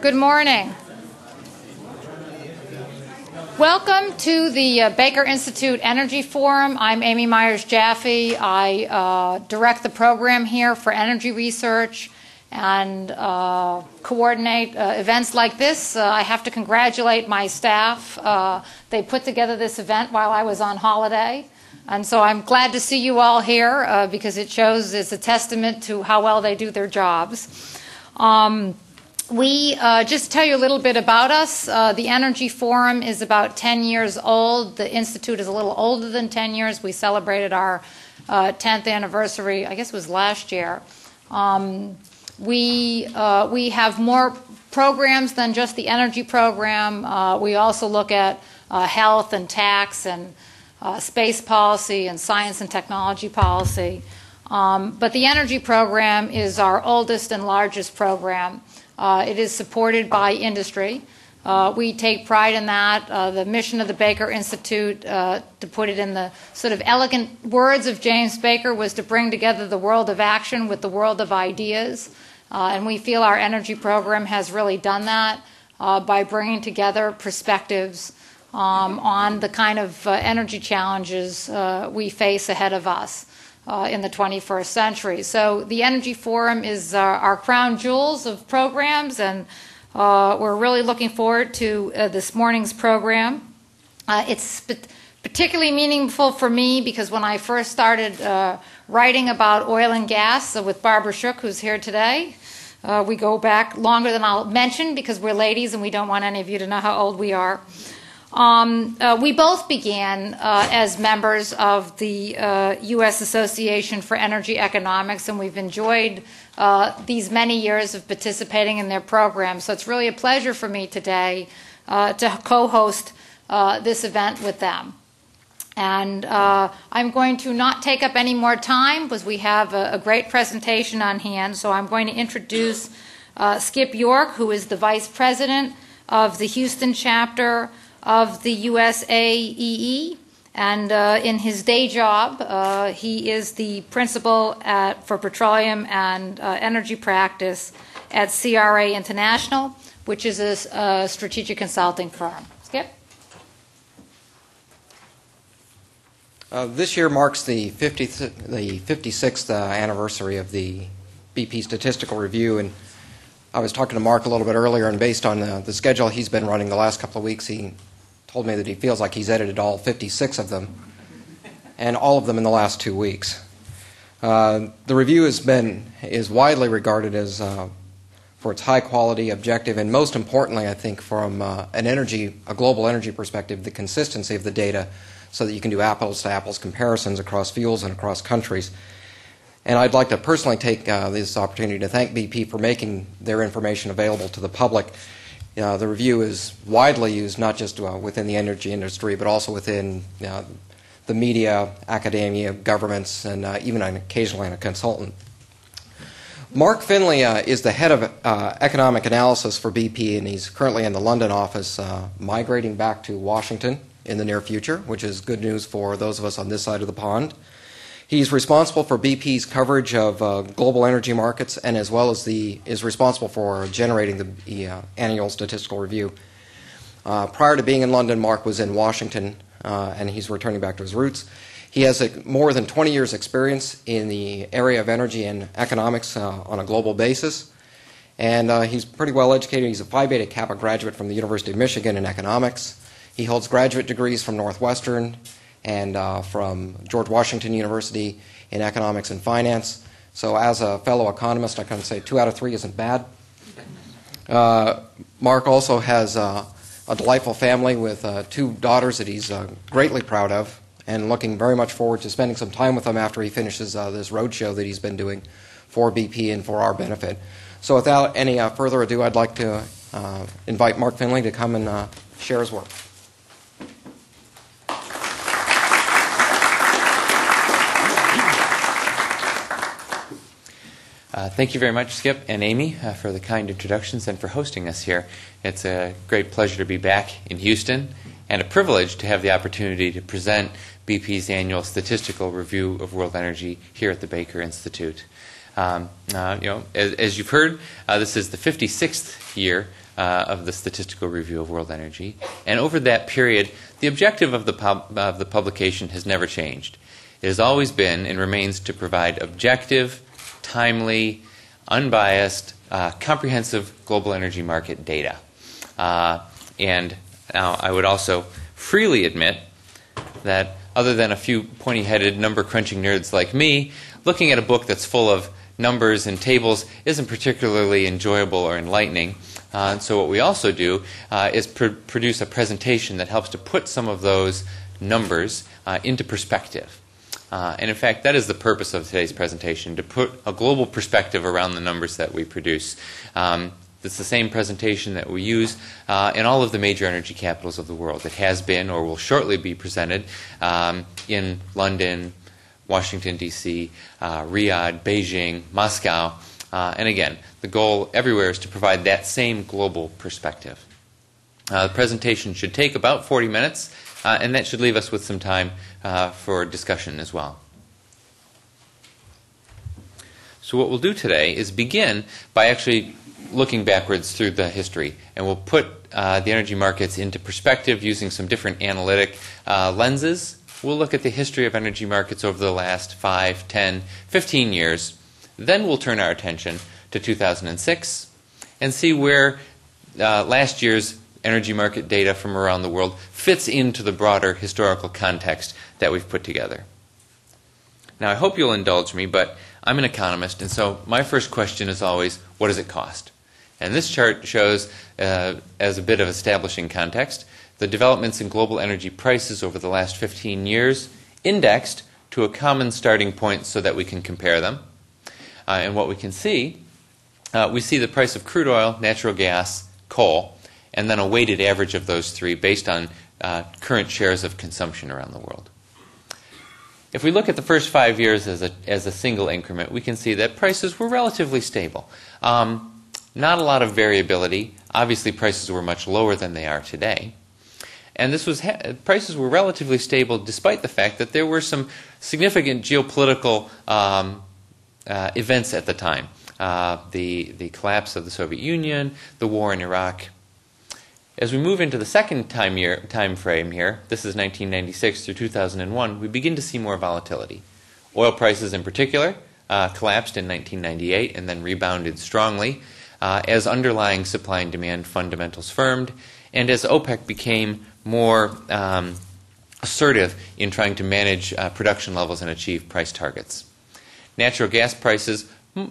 Good morning. Welcome to the Baker Institute Energy Forum. I'm Amy Myers-Jaffe. I direct the program here for energy research and coordinate events like this. I have to congratulate my staff. They put together this event while I was on holiday. And so I'm glad to see you all here because it shows it's a testament to how well they do their jobs. Just to tell you a little bit about us, the Energy Forum is about 10 years old. The Institute is a little older than 10 years. We celebrated our 10th anniversary, I guess it was last year. We have more programs than just the energy program. We also look at health and tax and space policy and science and technology policy. But the energy program is our oldest and largest program. It is supported by industry. We take pride in that. The mission of the Baker Institute, to put it in the sort of elegant words of James Baker, was to bring together the world of action with the world of ideas. And we feel our energy program has really done that by bringing together perspectives on the kind of energy challenges we face ahead of us in the 21st century. So the Energy Forum is our crown jewels of programs, and we're really looking forward to this morning's program. It's particularly meaningful for me because when I first started writing about oil and gas with Barbara Shook, who's here today, we go back longer than I'll mention because we're ladies and we don't want any of you to know how old we are. We both began as members of the U.S. Association for Energy Economics, and we've enjoyed these many years of participating in their program. So it's really a pleasure for me today to co-host this event with them. And I'm going to not take up any more time because we have a great presentation on hand. So I'm going to introduce Skip York, who is the Vice President of the Houston chapter of the USAEE, and in his day job, he is the principal for petroleum and energy practice at CRA International, which is a strategic consulting firm. Skip? This year marks the 56th anniversary of the BP Statistical Review, and I was talking to Mark a little bit earlier, and based on the schedule he's been running the last couple of weeks, he told me that he feels like he's edited all 56 of them, and all of them in the last 2 weeks. The review is widely regarded as for its high quality, objective, and most importantly, I think, from a global energy perspective, the consistency of the data, so that you can do apples to apples comparisons across fuels and across countries. And I'd like to personally take this opportunity to thank BP for making their information available to the public. The review is widely used not just within the energy industry, but also within the media, academia, governments, and even occasionally a consultant. Mark Finley is the head of economic analysis for BP, and he's currently in the London office, migrating back to Washington in the near future, which is good news for those of us on this side of the pond. He's responsible for BP's coverage of global energy markets, and as well as is responsible for generating the annual statistical review. Prior to being in London, Mark was in Washington, and he's returning back to his roots. He has more than 20 years' experience in the area of energy and economics on a global basis, and he's pretty well educated. He's a Phi Beta Kappa graduate from the University of Michigan in economics. He holds graduate degrees from Northwestern and from George Washington University in economics and finance. So as a fellow economist, I can say 2 out of 3 isn't bad. Mark also has a delightful family with 2 daughters that he's greatly proud of, and looking very much forward to spending some time with them after he finishes this roadshow that he's been doing for BP and for our benefit. So without any further ado, I'd like to invite Mark Finley to come and share his work. Thank you very much, Skip and Amy, for the kind introductions and for hosting us here. It's a great pleasure to be back in Houston and a privilege to have the opportunity to present BP's annual statistical review of world energy here at the Baker Institute. As you've heard, this is the 56th year of the Statistical Review of World Energy. And over that period, the objective of the publication has never changed. It has always been and remains to provide objective, timely, unbiased, comprehensive global energy market data. And now I would also freely admit that other than a few pointy-headed number-crunching nerds like me, looking at a book that's full of numbers and tables isn't particularly enjoyable or enlightening. And so what we also do is produce a presentation that helps to put some of those numbers into perspective. And in fact, that is the purpose of today's presentation, to put a global perspective around the numbers that we produce. It's the same presentation that we use in all of the major energy capitals of the world. It has been or will shortly be presented in London, Washington, D.C., Riyadh, Beijing, Moscow. And again, the goal everywhere is to provide that same global perspective. The presentation should take about 40 minutes, and that should leave us with some time for discussion as well. So what we'll do today is begin by actually looking backwards through the history, and we'll put the energy markets into perspective using some different analytic lenses. We'll look at the history of energy markets over the last 5, 10, 15 years. Then we'll turn our attention to 2006 and see where last year's energy market data from around the world fits into the broader historical context that we've put together. Now, I hope you'll indulge me, but I'm an economist, and so my first question is always, what does it cost? And this chart shows, as a bit of establishing context, the developments in global energy prices over the last 15 years, indexed to a common starting point so that we can compare them. And what we can see, we see the price of crude oil, natural gas, coal, and then a weighted average of those three based on current shares of consumption around the world. If we look at the first 5 years as a single increment, we can see that prices were relatively stable. Not a lot of variability. Obviously, prices were much lower than they are today. And prices were relatively stable despite the fact that there were some significant geopolitical events at the time. The collapse of the Soviet Union, the war in Iraq. As we move into the second time frame here, this is 1996 through 2001, we begin to see more volatility. Oil prices in particular collapsed in 1998 and then rebounded strongly as underlying supply and demand fundamentals firmed and as OPEC became more assertive in trying to manage production levels and achieve price targets. Natural gas prices,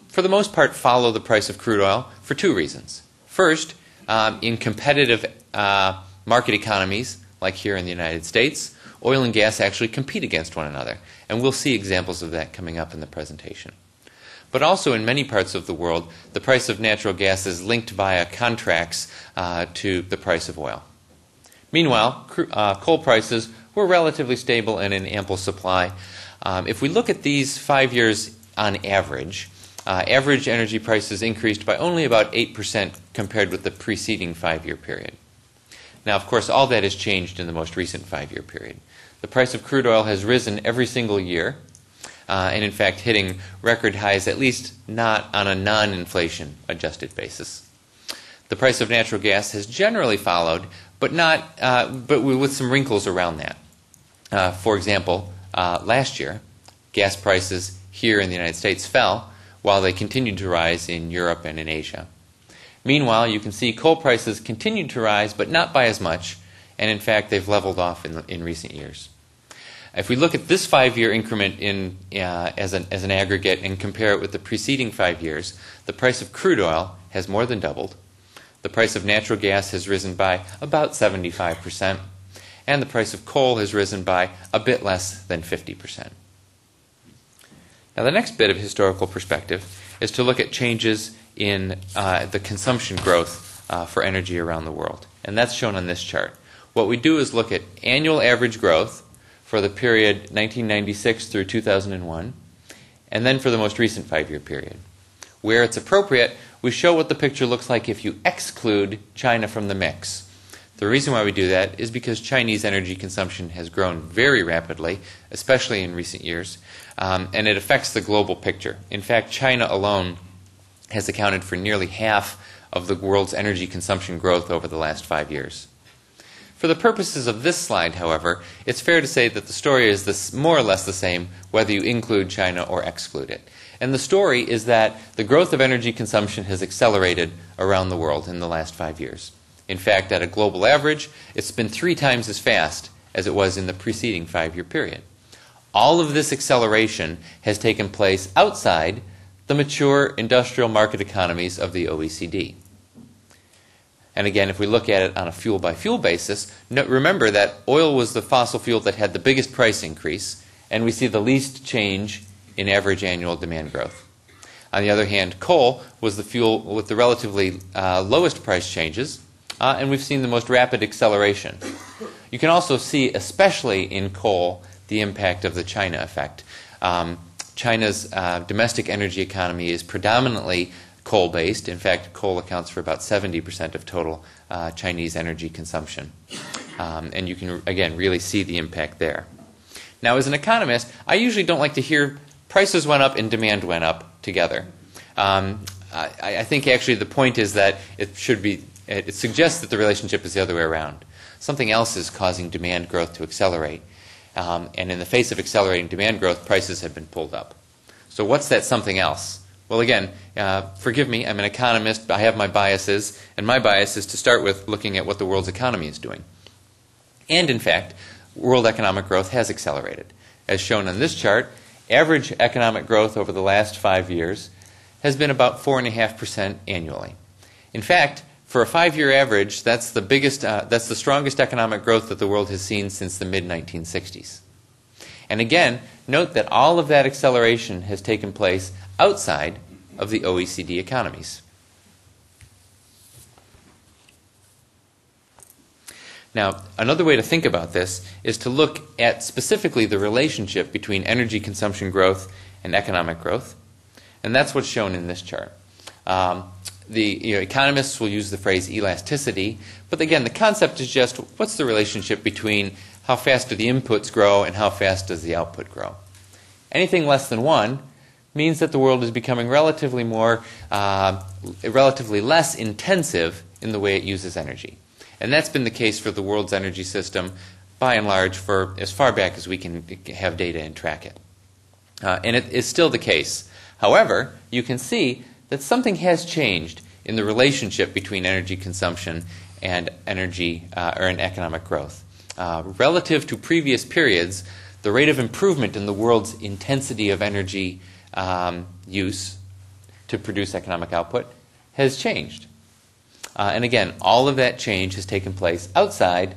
for the most part, follow the price of crude oil for two reasons. First, in competitive market economies, like here in the United States, oil and gas actually compete against one another. And we'll see examples of that coming up in the presentation. But also in many parts of the world, the price of natural gas is linked via contracts to the price of oil. Meanwhile, coal prices were relatively stable and in ample supply. If we look at these 5 years on average, average energy prices increased by only about 8% compared with the preceding 5-year period. Now, of course, all that has changed in the most recent 5-year period. The price of crude oil has risen every single year, and in fact hitting record highs, at least not on a non-inflation adjusted basis. The price of natural gas has generally followed, but with some wrinkles around that. For example, last year, gas prices here in the United States fell, while they continued to rise in Europe and in Asia. Meanwhile, you can see coal prices continued to rise, but not by as much, and in fact, they've leveled off in recent years. If we look at this 5-year increment as an aggregate and compare it with the preceding 5 years, the price of crude oil has more than doubled. The price of natural gas has risen by about 75%, and the price of coal has risen by a bit less than 50%. Now, the next bit of historical perspective is to look at changes in the consumption growth for energy around the world. And that's shown on this chart. What we do is look at annual average growth for the period 1996 through 2001, and then for the most recent 5-year period. Where it's appropriate, we show what the picture looks like if you exclude China from the mix. The reason why we do that is because Chinese energy consumption has grown very rapidly, especially in recent years, and it affects the global picture. In fact, China alone has accounted for nearly half of the world's energy consumption growth over the last 5 years. For the purposes of this slide, however, it's fair to say that the story is more or less the same whether you include China or exclude it. And the story is that the growth of energy consumption has accelerated around the world in the last 5 years. In fact, at a global average, it's been 3 times as fast as it was in the preceding 5-year period. All of this acceleration has taken place outside the mature industrial market economies of the OECD. And again, if we look at it on a fuel-by-fuel basis, remember that oil was the fossil fuel that had the biggest price increase, and we see the least change in average annual demand growth. On the other hand, coal was the fuel with the relatively lowest price changes, and we've seen the most rapid acceleration. You can also see, especially in coal, the impact of the China effect. China's domestic energy economy is predominantly coal-based. In fact, coal accounts for about 70% of total Chinese energy consumption. And you can, again, really see the impact there. Now, as an economist, I usually don't like to hear prices went up and demand went up together. I think actually the point is that it suggests that the relationship is the other way around. Something else is causing demand growth to accelerate. And in the face of accelerating demand growth, prices have been pulled up. So what's that something else? Well, again, forgive me, I'm an economist, I have my biases, and my bias is to start with looking at what the world's economy is doing. And in fact, world economic growth has accelerated. As shown on this chart, average economic growth over the last 5 years has been about 4.5% annually. In fact, for a 5-year average, that's the strongest economic growth that the world has seen since the mid-1960s. And again, note that all of that acceleration has taken place outside of the OECD economies. Now, another way to think about this is to look at specifically the relationship between energy consumption growth and economic growth. And that's what's shown in this chart. Economists will use the phrase elasticity, but again, the concept is just what's the relationship between how fast do the inputs grow and how fast does the output grow. Anything less than 1 means that the world is becoming relatively less intensive in the way it uses energy. And that's been the case for the world's energy system, by and large, for as far back as we can have data and track it. And it is still the case. However, you can see that something has changed in the relationship between energy consumption and economic growth. Relative to previous periods, the rate of improvement in the world's intensity of energy use to produce economic output has changed. And again, all of that change has taken place outside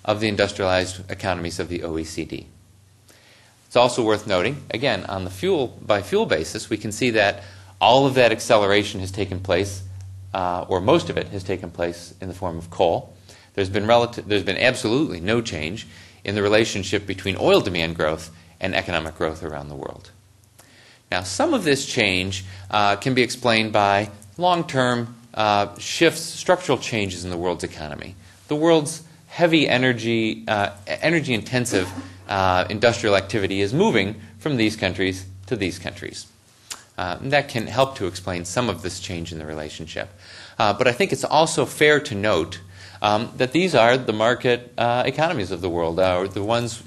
of the industrialized economies of the OECD. It's also worth noting, again, on the fuel-by-fuel basis, we can see that all of that acceleration has taken place, or most of it has taken place in the form of coal. There's been absolutely no change in the relationship between oil demand growth and economic growth around the world. Now, some of this change can be explained by long-term shifts, structural changes in the world's economy. The world's heavy energy-intensive industrial activity is moving from these countries to these countries. That can help to explain some of this change in the relationship. But I think it's also fair to note that these are the market economies of the world.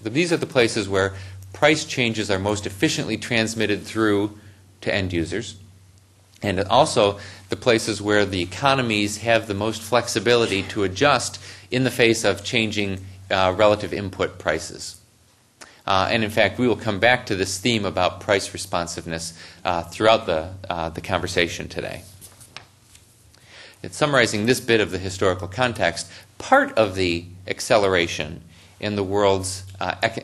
These are the places where price changes are most efficiently transmitted through to end users, and also the places where the economies have the most flexibility to adjust in the face of changing relative input prices. And in fact, we will come back to this theme about price responsiveness throughout the conversation today. In summarizing this bit of the historical context, part of the acceleration in the world's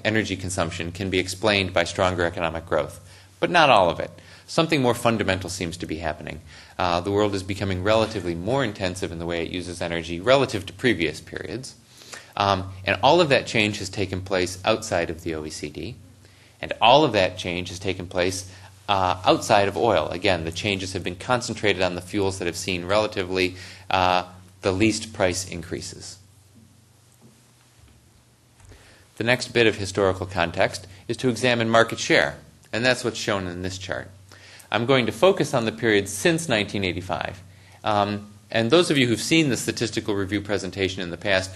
energy consumption can be explained by stronger economic growth, but not all of it. Something more fundamental seems to be happening. The world is becoming relatively more intensive in the way it uses energy relative to previous periods. And all of that change has taken place outside of the OECD. And all of that change has taken place outside of oil. Again, the changes have been concentrated on the fuels that have seen relatively the least price increases. The next bit of historical context is to examine market share, and that's what's shown in this chart. I'm going to focus on the period since 1985. And those of you who've seen the statistical review presentation in the past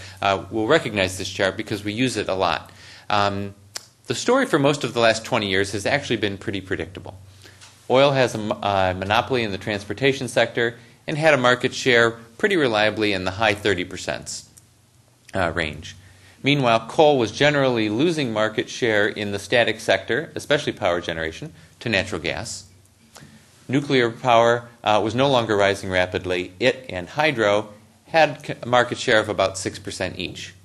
will recognize this chart because we use it a lot. The story for most of the last 20 years has actually been pretty predictable. Oil has a monopoly in the transportation sector and had a market share pretty reliably in the high 30% range. Meanwhile, coal was generally losing market share in the static sector, especially power generation, to natural gas. Nuclear power was no longer rising rapidly. It and hydro had a market share of about 6% each.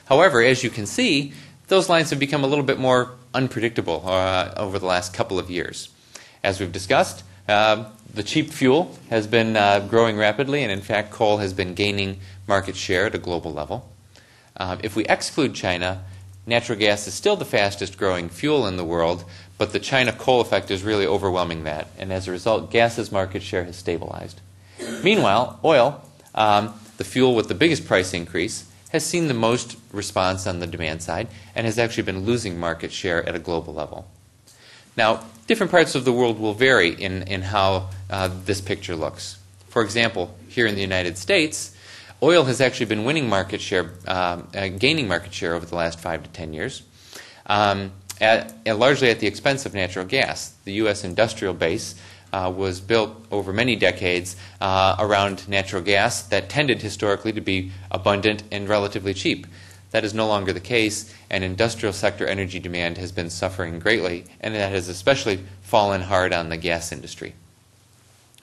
However, as you can see, those lines have become a little bit more unpredictable over the last couple of years. As we've discussed, the cheap fuel has been growing rapidly, and in fact, coal has been gaining market share at a global level. If we exclude China, natural gas is still the fastest growing fuel in the world, but the China coal effect is really overwhelming that, and as a result, gas's market share has stabilized. Meanwhile, oil, the fuel with the biggest price increase, has seen the most response on the demand side and has actually been losing market share at a global level. Now, different parts of the world will vary in how this picture looks. For example, here in the United States, oil has actually been winning market share, gaining market share over the last 5 to 10 years, largely at the expense of natural gas. The U.S. industrial base was built over many decades around natural gas that tended historically to be abundant and relatively cheap. That is no longer the case, and industrial sector energy demand has been suffering greatly, and that has especially fallen hard on the gas industry.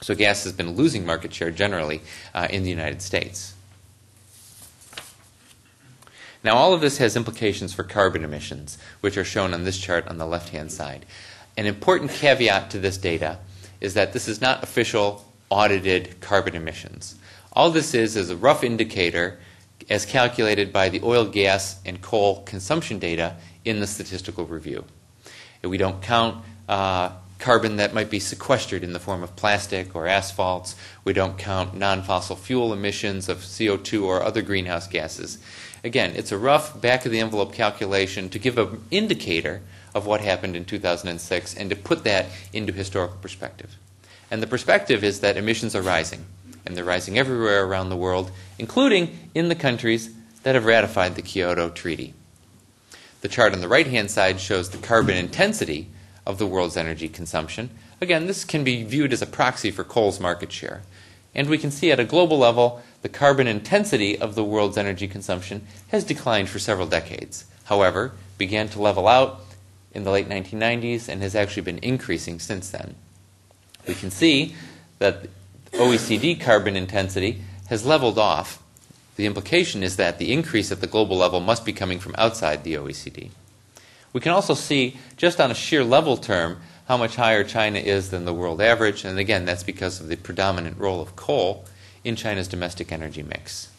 So gas has been losing market share generally in the United States. Now, all of this has implications for carbon emissions, which are shown on this chart on the left-hand side. An important caveat to this data is that this is not official, audited carbon emissions. All this is a rough indicator as calculated by the oil, gas, and coal consumption data in the statistical review. We don't count carbon that might be sequestered in the form of plastic or asphalts. We don't count non-fossil fuel emissions of CO2 or other greenhouse gases. Again, it's a rough back-of-the-envelope calculation to give an indicator of what happened in 2006 and to put that into historical perspective. And the perspective is that emissions are rising, and they're rising everywhere around the world, including in the countries that have ratified the Kyoto Treaty. The chart on the right-hand side shows the carbon intensity of the world's energy consumption. Again, this can be viewed as a proxy for coal's market share. And we can see at a global level, the carbon intensity of the world's energy consumption has declined for several decades. However, began to level out in the late 1990s and has actually been increasing since then. We can see that OECD carbon intensity has leveled off. The implication is that the increase at the global level must be coming from outside the OECD. We can also see, just on a sheer level term, how much higher China is than the world average, and again, that's because of the predominant role of coal in China's domestic energy mix.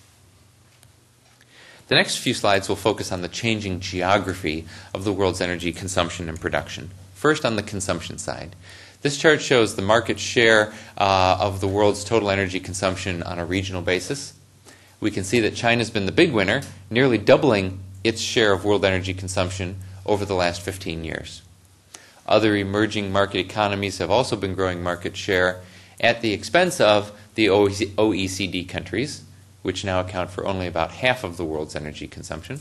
The next few slides will focus on the changing geography of the world's energy consumption and production. First, on the consumption side. This chart shows the market share of the world's total energy consumption on a regional basis. We can see that China's been the big winner, nearly doubling its share of world energy consumption over the last 15 years. Other emerging market economies have also been growing market share at the expense of the OECD countries, which now account for only about half of the world's energy consumption,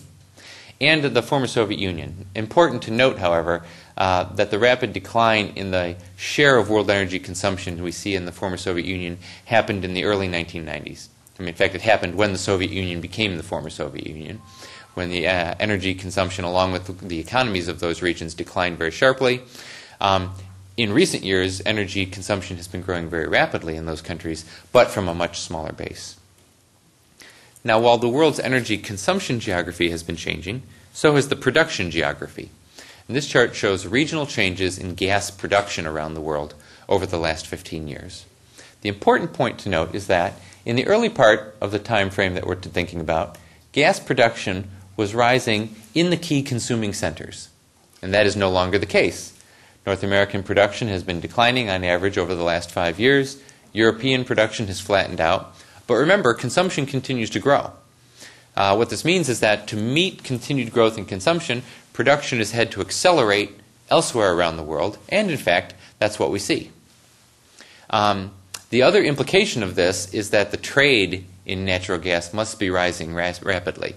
and the former Soviet Union. Important to note, however, that the rapid decline in the share of world energy consumption we see in the former Soviet Union happened in the early 1990s. In fact, it happened when the Soviet Union became the former Soviet Union, when the energy consumption along with the economies of those regions declined very sharply. In recent years, energy consumption has been growing very rapidly in those countries, but from a much smaller base. Now, while the world's energy consumption geography has been changing, so has the production geography. And this chart shows regional changes in gas production around the world over the last 15 years. The important point to note is that in the early part of the time frame that we're thinking about, gas production was rising in the key consuming centers. And that is no longer the case. North American production has been declining on average over the last 5 years. European production has flattened out. But remember, consumption continues to grow. What this means is that to meet continued growth in consumption, production has had to accelerate elsewhere around the world, and in fact, that's what we see. The other implication of this is that the trade in natural gas must be rising rapidly.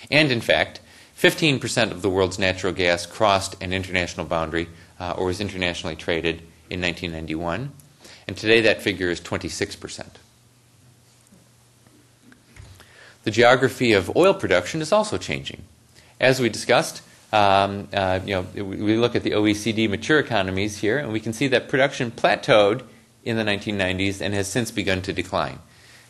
And in fact, 15% of the world's natural gas crossed an international boundary or was internationally traded in 1991. And today that figure is 26%. The geography of oil production is also changing. As we discussed, we look at the OECD mature economies here, and we can see that production plateaued in the 1990s and has since begun to decline.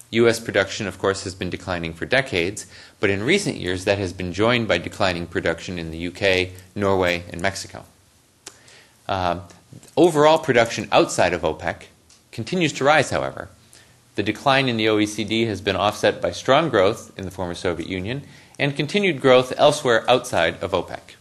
U.S. production, of course, has been declining for decades, but in recent years that has been joined by declining production in the UK, Norway, and Mexico. Overall production outside of OPEC continues to rise, however. The decline in the OECD has been offset by strong growth in the former Soviet Union and continued growth elsewhere outside of OPEC.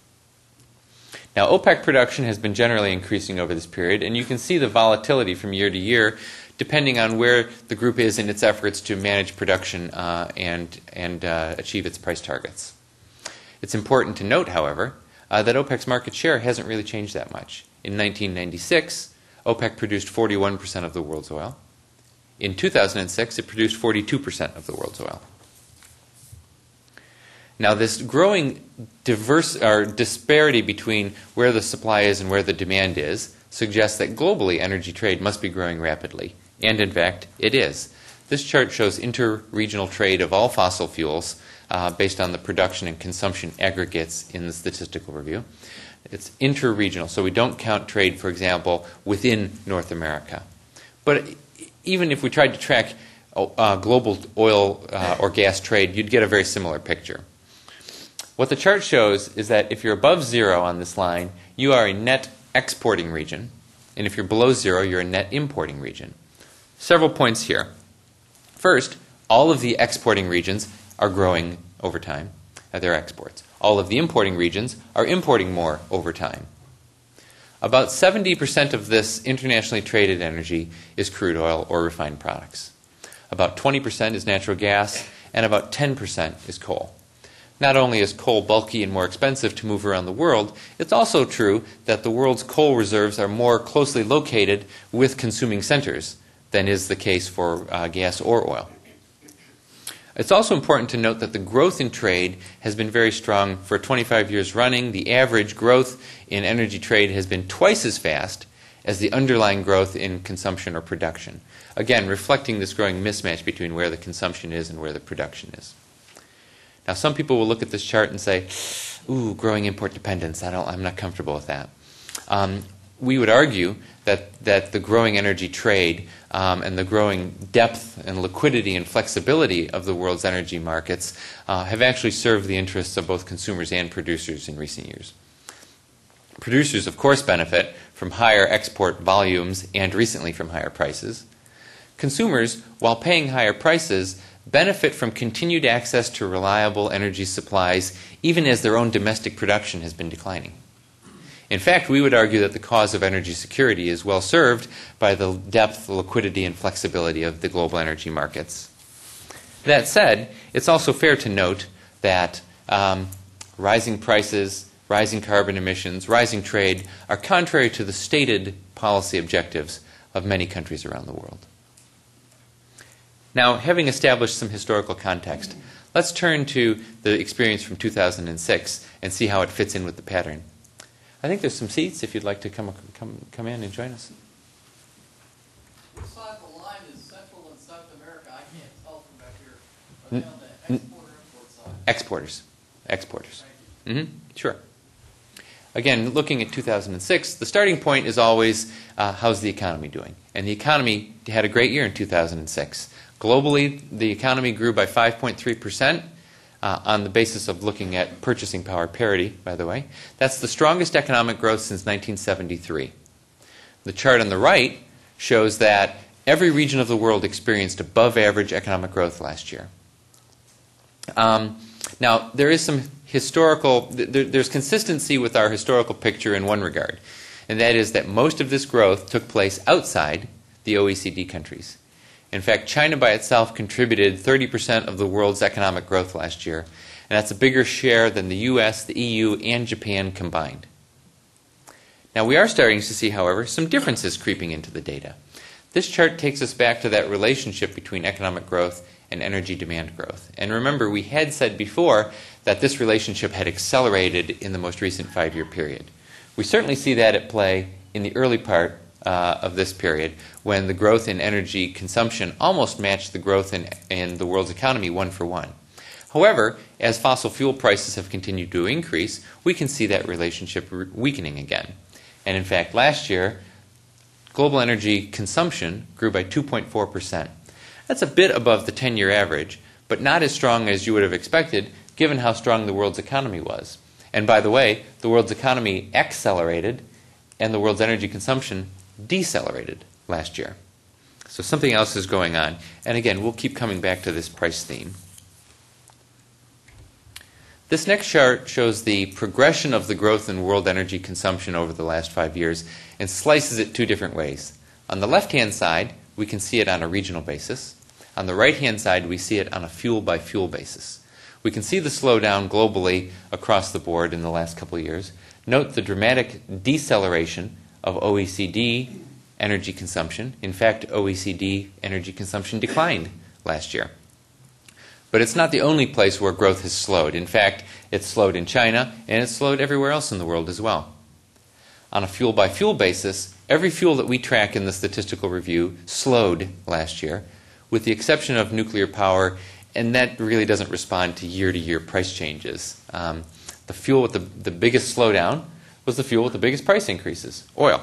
Now, OPEC production has been generally increasing over this period, and you can see the volatility from year to year depending on where the group is in its efforts to manage production and achieve its price targets. It's important to note, however, that OPEC's market share hasn't really changed that much. In 1996, OPEC produced 41% of the world's oil. In 2006, it produced 42% of the world's oil. Now, this growing disparity between where the supply is and where the demand is suggests that globally energy trade must be growing rapidly. And in fact, it is. This chart shows inter-regional trade of all fossil fuels based on the production and consumption aggregates in the Statistical Review. It's inter-regional, so we don't count trade, for example, within North America. But even if we tried to track global oil or gas trade, you'd get a very similar picture. What the chart shows is that if you're above zero on this line, you are a net exporting region, and if you're below zero, you're a net importing region. Several points here. First, all of the exporting regions are growing over time, their exports. All of the importing regions are importing more over time. About 70% of this internationally traded energy is crude oil or refined products. About 20% is natural gas, and about 10% is coal. Not only is coal bulky and more expensive to move around the world, it's also true that the world's coal reserves are more closely located with consuming centers than is the case for gas or oil. It's also important to note that the growth in trade has been very strong for 25 years running. The average growth in energy trade has been twice as fast as the underlying growth in consumption or production. Again, reflecting this growing mismatch between where the consumption is and where the production is. Now, some people will look at this chart and say, ooh, growing import dependence, I'm not comfortable with that. We would argue that the growing energy trade and the growing depth and liquidity and flexibility of the world's energy markets have actually served the interests of both consumers and producers in recent years. Producers, of course, benefit from higher export volumes and recently from higher prices. Consumers, while paying higher prices, benefit from continued access to reliable energy supplies even as their own domestic production has been declining. In fact, we would argue that the cause of energy security is well served by the depth, liquidity, and flexibility of the global energy markets. That said, it's also fair to note that rising prices, rising carbon emissions, rising trade are contrary to the stated policy objectives of many countries around the world. Now, having established some historical context, let's turn to the experience from 2006 and see how it fits in with the pattern. I think there's some seats if you'd like to come in and join us. Which side of the line is Central and South America? I can't tell from back here. Are they on the export or import side? Exporters. Exporters. Thank you. Sure. Again, looking at 2006, the starting point is always how's the economy doing? And the economy had a great year in 2006. Globally, the economy grew by 5.3% on the basis of looking at purchasing power parity, by the way. That's the strongest economic growth since 1973. The chart on the right shows that every region of the world experienced above average economic growth last year. Now, there is some there's consistency with our historical picture in one regard, and that is that most of this growth took place outside the OECD countries. In fact, China by itself contributed 30% of the world's economic growth last year, and that's a bigger share than the US, the EU, and Japan combined. Now, we are starting to see, however, some differences creeping into the data. This chart takes us back to that relationship between economic growth and energy demand growth. And remember, we had said before that this relationship had accelerated in the most recent 5-year period. We certainly see that at play in the early part of this period, when the growth in energy consumption almost matched the growth in the world's economy 1-for-1. However, as fossil fuel prices have continued to increase, we can see that relationship weakening again. And in fact, last year, global energy consumption grew by 2.4%. That's a bit above the 10-year average, but not as strong as you would have expected given how strong the world's economy was. And by the way, the world's economy accelerated and the world's energy consumption decelerated last year. So something else is going on. And again, we'll keep coming back to this price theme. This next chart shows the progression of the growth in world energy consumption over the last 5 years and slices it 2 different ways. On the left-hand side, we can see it on a regional basis. On the right-hand side, we see it on a fuel-by-fuel basis. We can see the slowdown globally across the board in the last couple of years. Note the dramatic deceleration of OECD energy consumption. In fact, OECD energy consumption declined last year. But it's not the only place where growth has slowed. In fact, it's slowed in China, and it's slowed everywhere else in the world as well. On a fuel-by-fuel basis, every fuel that we track in the statistical review slowed last year, with the exception of nuclear power, and that really doesn't respond to year-to-year price changes. The fuel with the biggest slowdown was the fuel with the biggest price increases, oil.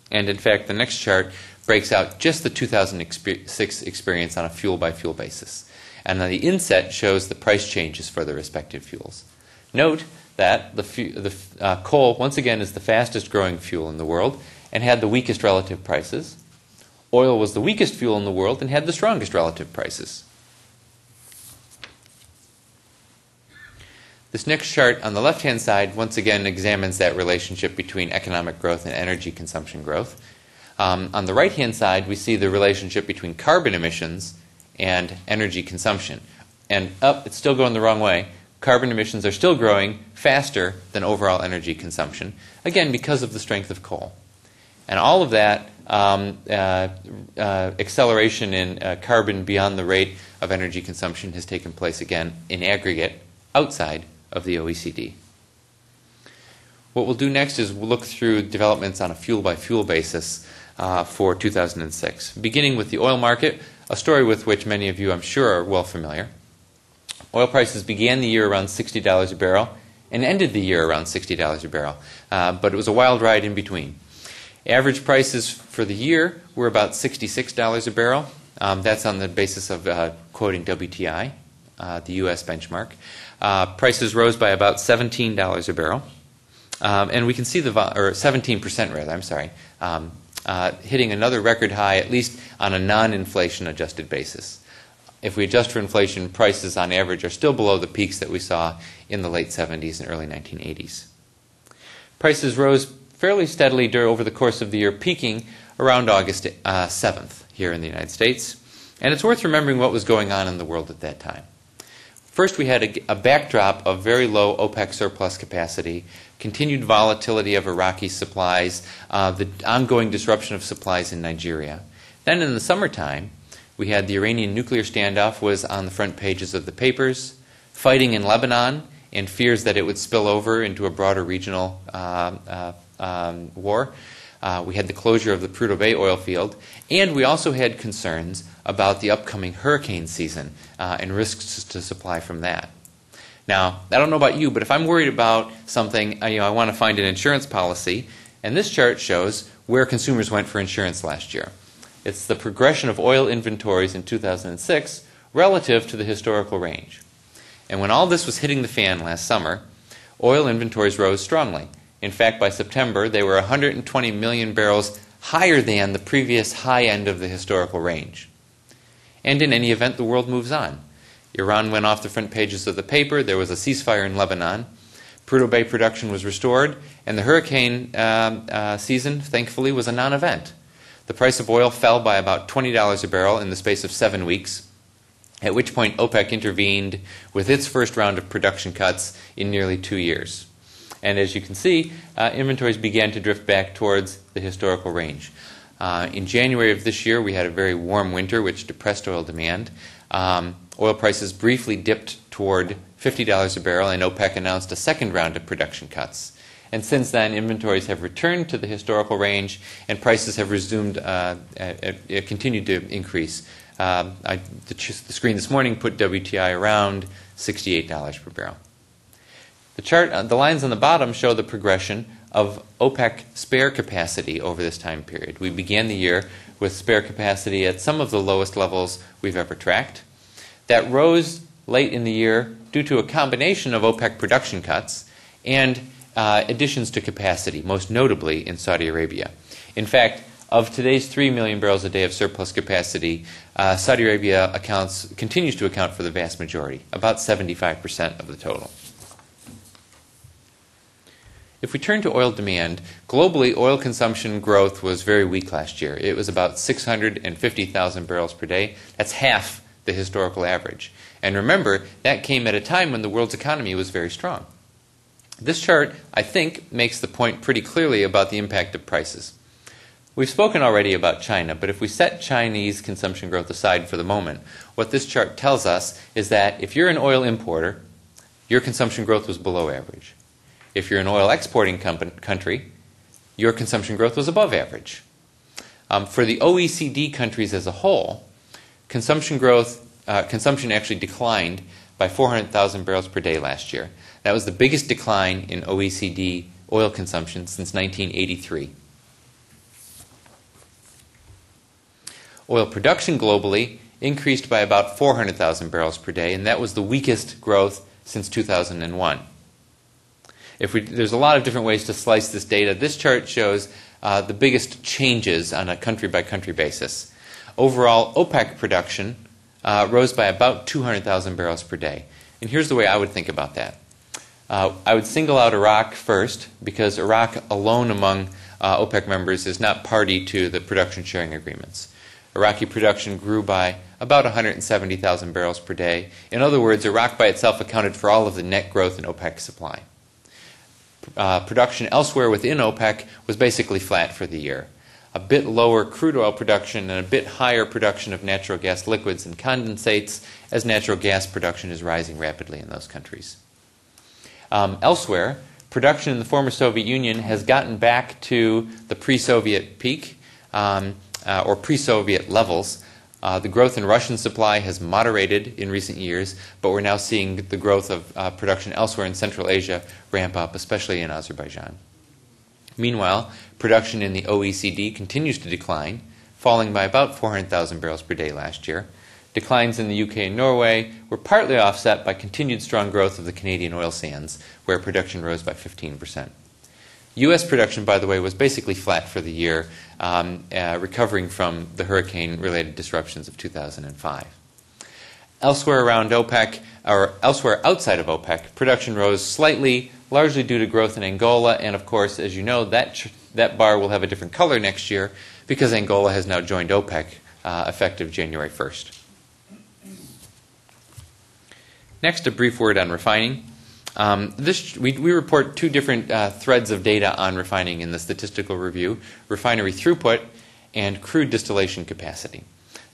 And in fact, the next chart breaks out just the 2006 experience on a fuel-by-fuel basis. And then the inset shows the price changes for the respective fuels. Note that coal, once again, is the fastest growing fuel in the world and had the weakest relative prices. Oil was the weakest fuel in the world and had the strongest relative prices. This next chart on the left-hand side once again examines that relationship between economic growth and energy consumption growth. On the right-hand side, we see the relationship between carbon emissions and energy consumption. And it's still going the wrong way. Carbon emissions are still growing faster than overall energy consumption, again, because of the strength of coal. And all of that acceleration in carbon beyond the rate of energy consumption has taken place, again, in aggregate, outside of the OECD. What we'll do next is we'll look through developments on a fuel-by-fuel basis for 2006, beginning with the oil market, a story with which many of you, I'm sure, are well familiar. Oil prices began the year around $60 a barrel and ended the year around $60 a barrel, but it was a wild ride in between. Average prices for the year were about $66 a barrel. That's on the basis of quoting WTI, the U.S. benchmark. Prices rose by about $17 a barrel, and we can see or 17% rather. I'm sorry. Hitting another record high, at least on a non-inflation adjusted basis. If we adjust for inflation, prices on average are still below the peaks that we saw in the late 70s and early 1980s. Prices rose fairly steadily over the course of the year, peaking around August 7th here in the United States. And it's worth remembering what was going on in the world at that time. First, we had a backdrop of very low OPEC surplus capacity, continued volatility of Iraqi supplies, the ongoing disruption of supplies in Nigeria. Then in the summertime, we had the Iranian nuclear standoff was on the front pages of the papers, fighting in Lebanon, and fears that it would spill over into a broader regional war. We had the closure of the Prudhoe Bay oil field, and we also had concerns about the upcoming hurricane season and risks to supply from that. Now, I don't know about you, but if I'm worried about something, I want to find an insurance policy, and this chart shows where consumers went for insurance last year. It's the progression of oil inventories in 2006 relative to the historical range. And when all this was hitting the fan last summer, oil inventories rose strongly. In fact, by September, they were 120 million barrels higher than the previous high end of the historical range. And in any event, the world moves on. Iran went off the front pages of the paper. There was a ceasefire in Lebanon. Prudhoe Bay production was restored. And the hurricane season, thankfully, was a non-event. The price of oil fell by about $20 a barrel in the space of 7 weeks, at which point OPEC intervened with its first round of production cuts in nearly 2 years. And as you can see, inventories began to drift back towards the historical range. In January of this year, we had a very warm winter, which depressed oil demand. Oil prices briefly dipped toward $50 a barrel, and OPEC announced a second round of production cuts. And since then, inventories have returned to the historical range, and prices have resumed, continued to increase. The screen this morning put WTI around $68 per barrel. The lines on the bottom show the progression of OPEC spare capacity over this time period. We began the year with spare capacity at some of the lowest levels we've ever tracked. That rose late in the year due to a combination of OPEC production cuts and additions to capacity, most notably in Saudi Arabia. In fact, of today's 3 million barrels a day of surplus capacity, Saudi Arabia continues to account for the vast majority, about 75% of the total. If we turn to oil demand, globally oil consumption growth was very weak last year. It was about 650,000 barrels per day. That's half the historical average. And remember, that came at a time when the world's economy was very strong. This chart, I think, makes the point pretty clearly about the impact of prices. We've spoken already about China, but if we set Chinese consumption growth aside for the moment, what this chart tells us is that if you're an oil importer, your consumption growth was below average. If you're an oil exporting country, your consumption growth was above average. For the OECD countries as a whole, consumption actually declined by 400,000 barrels per day last year. That was the biggest decline in OECD oil consumption since 1983. Oil production globally increased by about 400,000 barrels per day, and that was the weakest growth since 2001. There's a lot of different ways to slice this data. This chart shows the biggest changes on a country-by-country basis. Overall, OPEC production rose by about 200,000 barrels per day. And here's the way I would think about that. I would single out Iraq first, because Iraq alone among OPEC members is not party to the production sharing agreements. Iraqi production grew by about 170,000 barrels per day. In other words, Iraq by itself accounted for all of the net growth in OPEC supply. Production elsewhere within OPEC was basically flat for the year. A bit lower crude oil production and a bit higher production of natural gas liquids and condensates, as natural gas production is rising rapidly in those countries. Elsewhere, production in the former Soviet Union has gotten back to the pre-Soviet peak or pre-Soviet levels. The growth in Russian supply has moderated in recent years, but we're now seeing the growth of production elsewhere in Central Asia ramp up, especially in Azerbaijan. Meanwhile, production in the OECD continues to decline, falling by about 400,000 barrels per day last year. Declines in the UK and Norway were partly offset by continued strong growth of the Canadian oil sands, where production rose by 15%. U.S. production, by the way, was basically flat for the year, recovering from the hurricane-related disruptions of 2005. Elsewhere around OPEC, or elsewhere outside of OPEC, production rose slightly, largely due to growth in Angola, and of course, as you know, that bar will have a different color next year because Angola has now joined OPEC effective January 1st. Next, a brief word on refining. We report two different threads of data on refining in the statistical review: refinery throughput and crude distillation capacity.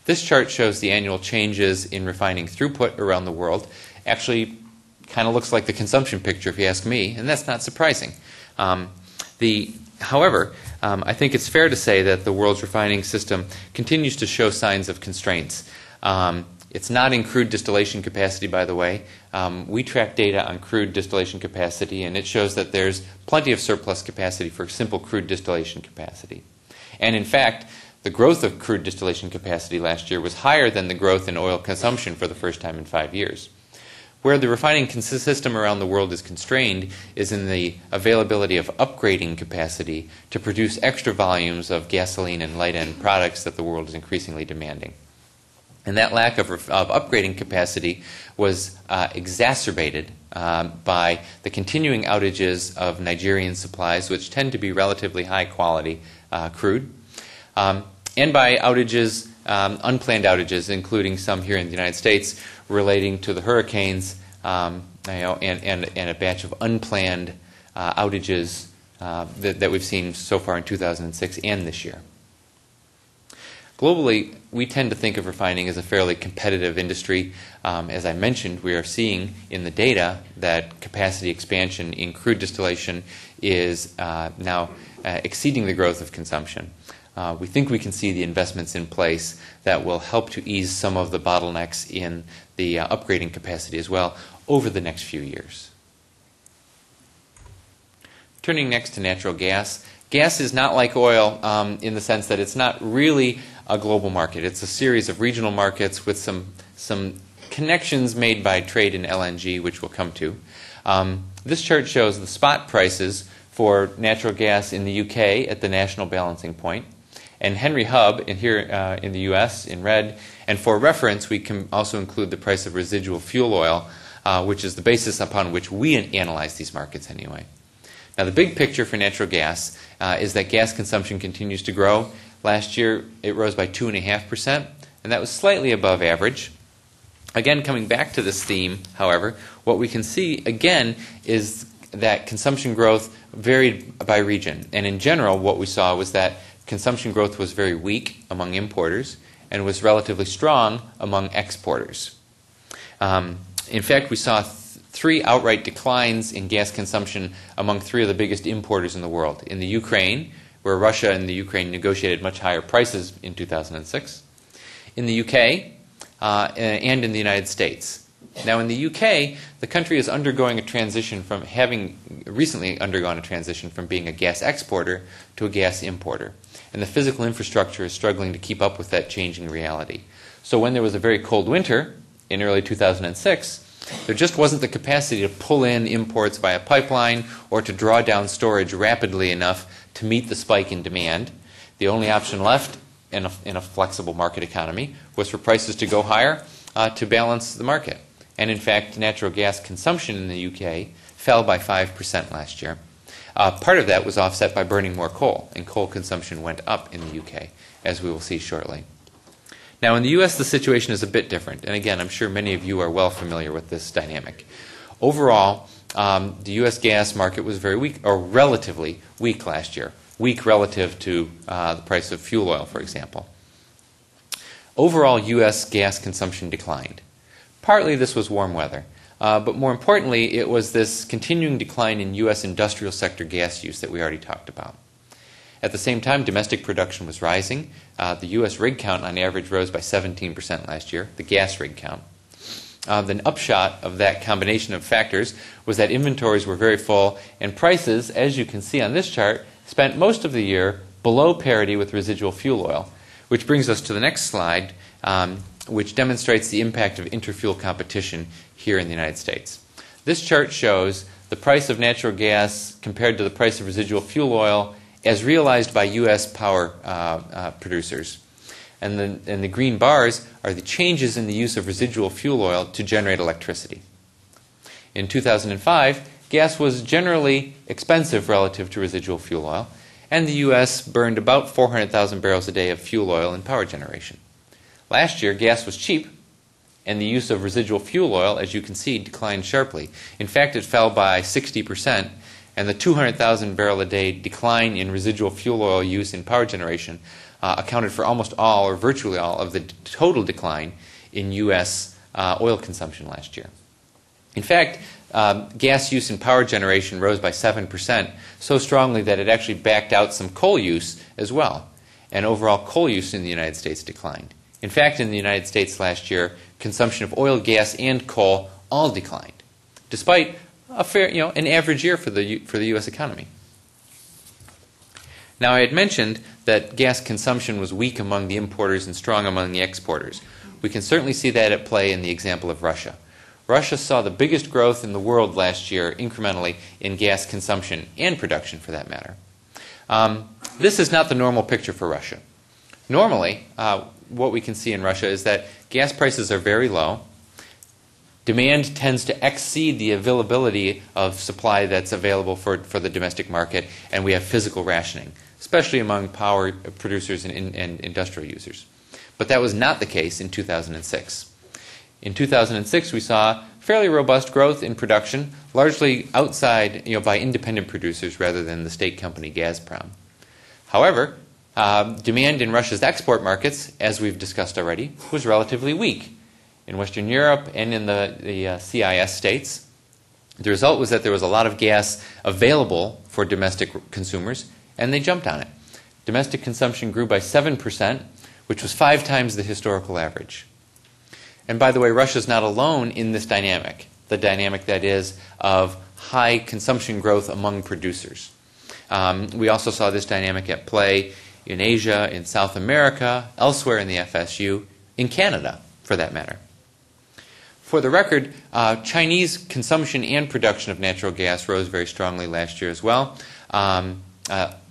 This chart shows the annual changes in refining throughput around the world. Actually, kind of looks like the consumption picture, if you ask me, and that's not surprising. However, I think it's fair to say that the world's refining system continues to show signs of constraints. It's not in crude distillation capacity, by the way. We track data on crude distillation capacity, and it shows that there's plenty of surplus capacity for simple crude distillation capacity. And in fact, the growth of crude distillation capacity last year was higher than the growth in oil consumption for the first time in 5 years. Where the refining system around the world is constrained is in the availability of upgrading capacity to produce extra volumes of gasoline and light-end products that the world is increasingly demanding. And that lack of upgrading capacity was exacerbated by the continuing outages of Nigerian supplies, which tend to be relatively high-quality crude, and by outages, unplanned outages, including some here in the United States relating to the hurricanes, and a batch of unplanned outages that we've seen so far in 2006 and this year. Globally, we tend to think of refining as a fairly competitive industry. As I mentioned, we are seeing in the data that capacity expansion in crude distillation is now exceeding the growth of consumption. We think we can see the investments in place that will help to ease some of the bottlenecks in the upgrading capacity as well over the next few years. Turning next to natural gas. Gas is not like oil in the sense that it's not really a global market. It's a series of regional markets with some connections made by trade in LNG, which we'll come to. This chart shows the spot prices for natural gas in the UK at the national balancing point, and Henry Hub in here in the US in red. And for reference, we can also include the price of residual fuel oil, which is the basis upon which we analyze these markets anyway. Now, the big picture for natural gas is that gas consumption continues to grow. Last year, it rose by 2.5%, and that was slightly above average. Again, coming back to this theme, however, what we can see again is that consumption growth varied by region. And in general, what we saw was that consumption growth was very weak among importers and was relatively strong among exporters. In fact, we saw three outright declines in gas consumption among three of the biggest importers in the world. In the Ukraine, where Russia and the Ukraine negotiated much higher prices in 2006. In the UK, and in the United States. Now, in the UK, the country is undergoing a transition from having recently undergone a transition from being a gas exporter to a gas importer. And the physical infrastructure is struggling to keep up with that changing reality. So when there was a very cold winter in early 2006, there just wasn't the capacity to pull in imports via pipeline or to draw down storage rapidly enough to meet the spike in demand. The only option left in a flexible market economy was for prices to go higher to balance the market. And in fact, natural gas consumption in the UK fell by 5% last year. Part of that was offset by burning more coal, and coal consumption went up in the UK, as we will see shortly. Now, in the US, the situation is a bit different. And again, I'm sure many of you are well familiar with this dynamic. Overall, the US gas market was very weak, or relatively weak last year. Weak relative to the price of fuel oil, for example. Overall, US gas consumption declined. Partly this was warm weather. But more importantly, it was this continuing decline in US industrial sector gas use that we already talked about. At the same time, domestic production was rising. The U.S. rig count on average rose by 17% last year, the gas rig count. The upshot of that combination of factors was that inventories were very full, and prices, as you can see on this chart, spent most of the year below parity with residual fuel oil, which brings us to the next slide, which demonstrates the impact of inter-fuel competition here in the United States. This chart shows the price of natural gas compared to the price of residual fuel oil as realized by U.S. power producers. And the green bars are the changes in the use of residual fuel oil to generate electricity. In 2005, gas was generally expensive relative to residual fuel oil, and the U.S. burned about 400,000 barrels a day of fuel oil in power generation. Last year, gas was cheap, and the use of residual fuel oil, as you can see, declined sharply. In fact, it fell by 60%, and the 200,000 barrel a day decline in residual fuel oil use in power generation accounted for almost all, or virtually all, of the total decline in U.S. Oil consumption last year. In fact, gas use in power generation rose by 7%, so strongly that it actually backed out some coal use as well. And overall coal use in the United States declined. In fact, in the United States last year, consumption of oil, gas, and coal all declined, despite a fair, an average year for the U.S. economy. Now, I had mentioned that gas consumption was weak among the importers and strong among the exporters. We can certainly see that at play in the example of Russia. Russia saw the biggest growth in the world last year incrementally in gas consumption and production, for that matter. This is not the normal picture for Russia. Normally, what we can see in Russia is that gas prices are very low. Demand tends to exceed the availability of supply that's available for the domestic market, and we have physical rationing, especially among power producers and industrial users. But that was not the case in 2006. In 2006, we saw fairly robust growth in production, largely outside, by independent producers rather than the state company Gazprom. However, Demand in Russia's export markets, as we've discussed already, was relatively weak. In Western Europe and in the CIS states, the result was that there was a lot of gas available for domestic consumers, and they jumped on it. Domestic consumption grew by 7%, which was 5 times the historical average. And by the way, Russia's not alone in this dynamic, the dynamic that is of high consumption growth among producers. We also saw this dynamic at play in Asia, in South America, elsewhere in the FSU, in Canada, for that matter. For the record, Chinese consumption and production of natural gas rose very strongly last year as well.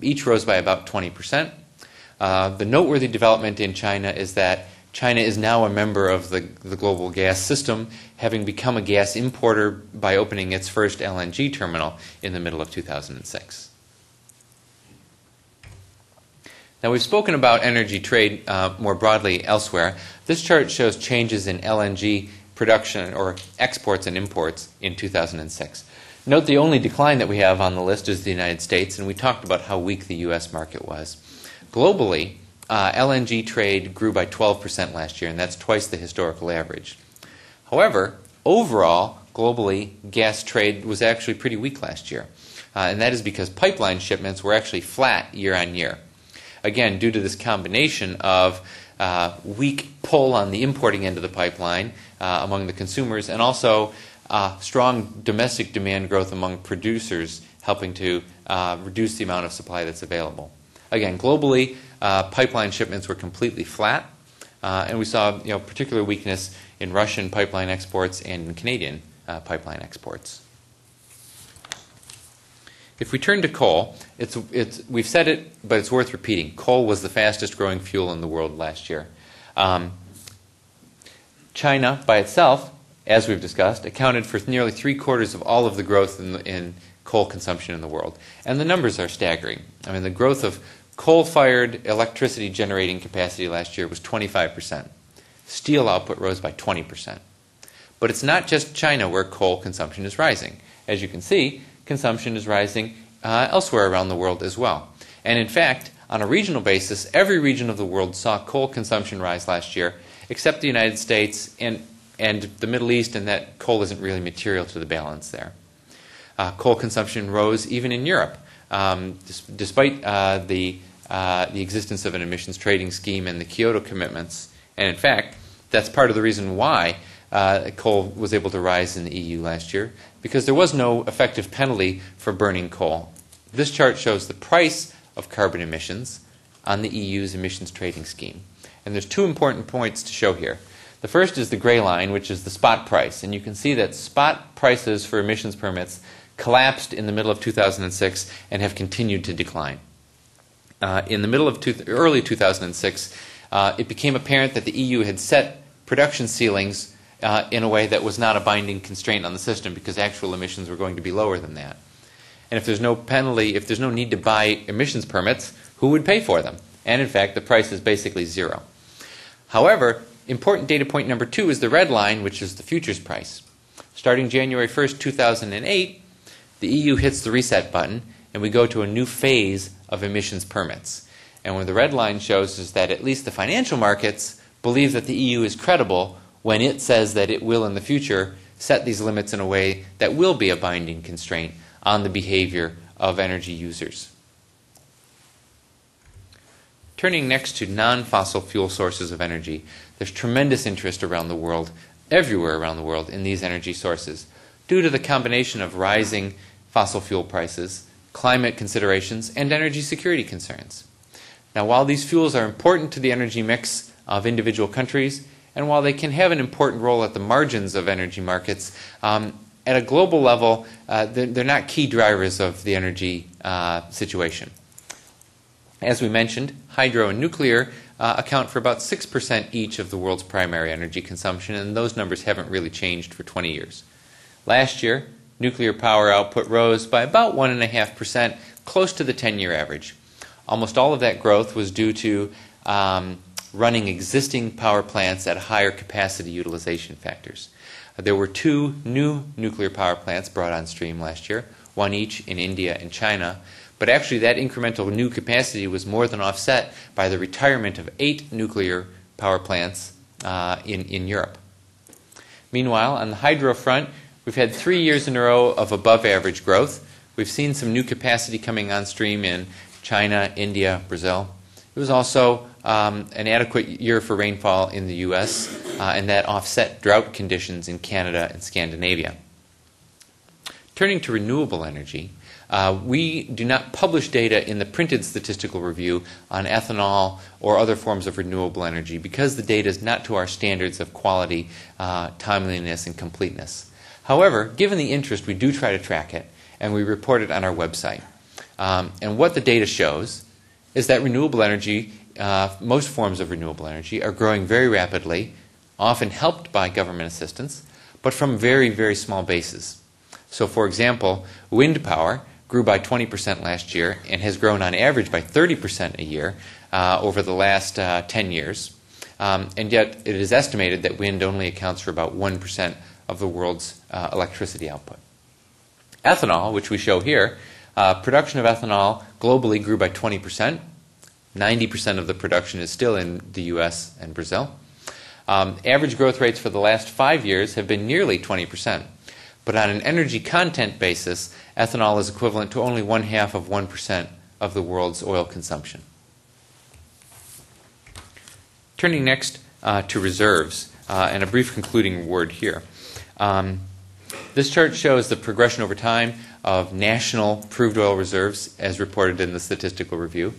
Each rose by about 20%. The noteworthy development in China is that China is now a member of the global gas system, having become a gas importer by opening its first LNG terminal in the middle of 2006. Now, we've spoken about energy trade more broadly elsewhere. This chart shows changes in LNG production or exports and imports in 2006. Note the only decline that we have on the list is the United States, and we talked about how weak the U.S. market was. Globally, LNG trade grew by 12% last year, and that's twice the historical average. However, overall, globally, gas trade was actually pretty weak last year, and that is because pipeline shipments were actually flat year on year. Again, due to this combination of weak pull on the importing end of the pipeline among the consumers, and also strong domestic demand growth among producers, helping to reduce the amount of supply that's available. Again, globally, pipeline shipments were completely flat, and we saw particular weakness in Russian pipeline exports and in Canadian pipeline exports. If we turn to coal, we've said it, but it's worth repeating. Coal was the fastest growing fuel in the world last year. China, by itself, as we've discussed, accounted for nearly 3/4 of all of the growth in coal consumption in the world. And the numbers are staggering. I mean, the growth of coal-fired electricity generating capacity last year was 25%. Steel output rose by 20%. But it's not just China where coal consumption is rising. As you can see, consumption is rising elsewhere around the world as well. And in fact, on a regional basis, every region of the world saw coal consumption rise last year, except the United States and the Middle East, and that coal isn't really material to the balance there. Coal consumption rose even in Europe, despite the existence of an emissions trading scheme and the Kyoto commitments. And in fact, that's part of the reason why coal was able to rise in the EU last year, because there was no effective penalty for burning coal. This chart shows the price of carbon emissions on the EU's emissions trading scheme. And there's 2 important points to show here. The first is the gray line, which is the spot price. And you can see that spot prices for emissions permits collapsed in the middle of 2006 and have continued to decline. In the middle of early 2006, it became apparent that the EU had set production ceilings in a way that was not a binding constraint on the system, because actual emissions were going to be lower than that. And if there's no penalty, if there's no need to buy emissions permits, who would pay for them? And in fact, the price is basically zero. However, important data point number 2 is the red line, which is the futures price. Starting January 1st, 2008, the EU hits the reset button, and we go to a new phase of emissions permits. And what the red line shows is that at least the financial markets believe that the EU is credible when it says that it will in the future set these limits in a way that will be a binding constraint on the behavior of energy users. Turning next to non-fossil fuel sources of energy, there's tremendous interest around the world, everywhere around the world, in these energy sources due to the combination of rising fossil fuel prices, climate considerations, and energy security concerns. Now, while these fuels are important to the energy mix of individual countries, and while they can have an important role at the margins of energy markets, at a global level, they're not key drivers of the energy situation. As we mentioned, hydro and nuclear account for about 6% each of the world's primary energy consumption, and those numbers haven't really changed for 20 years. Last year, nuclear power output rose by about 1.5%, close to the 10-year average. Almost all of that growth was due to running existing power plants at higher capacity utilization factors. There were 2 new nuclear power plants brought on stream last year, one each in India and China. But but actually that incremental new capacity was more than offset by the retirement of 8 nuclear power plants in Europe. Meanwhile, on the hydro front, we've had 3 years in a row of above-average growth. We've seen some new capacity coming on stream in China, India, Brazil. It was also an adequate year for rainfall in the U.S., and that offset drought conditions in Canada and Scandinavia. Turning to renewable energy, we do not publish data in the printed statistical review on ethanol or other forms of renewable energy because the data is not to our standards of quality, timeliness, and completeness. However, given the interest, we do try to track it, and we report it on our website. And what the data shows is that renewable energy, most forms of renewable energy, are growing very rapidly, often helped by government assistance, but from very, very small bases. So, for example, wind power grew by 20% last year and has grown on average by 30% a year over the last 10 years. And yet it is estimated that wind only accounts for about 1% of the world's electricity output. Ethanol, which we show here, production of ethanol globally grew by 20%. 90% of the production is still in the U.S. and Brazil. Average growth rates for the last 5 years have been nearly 20%. But on an energy content basis, ethanol is equivalent to only 0.5% of the world's oil consumption. Turning next to reserves, and a brief concluding word here. This chart shows the progression over time of national proved oil reserves as reported in the Statistical Review.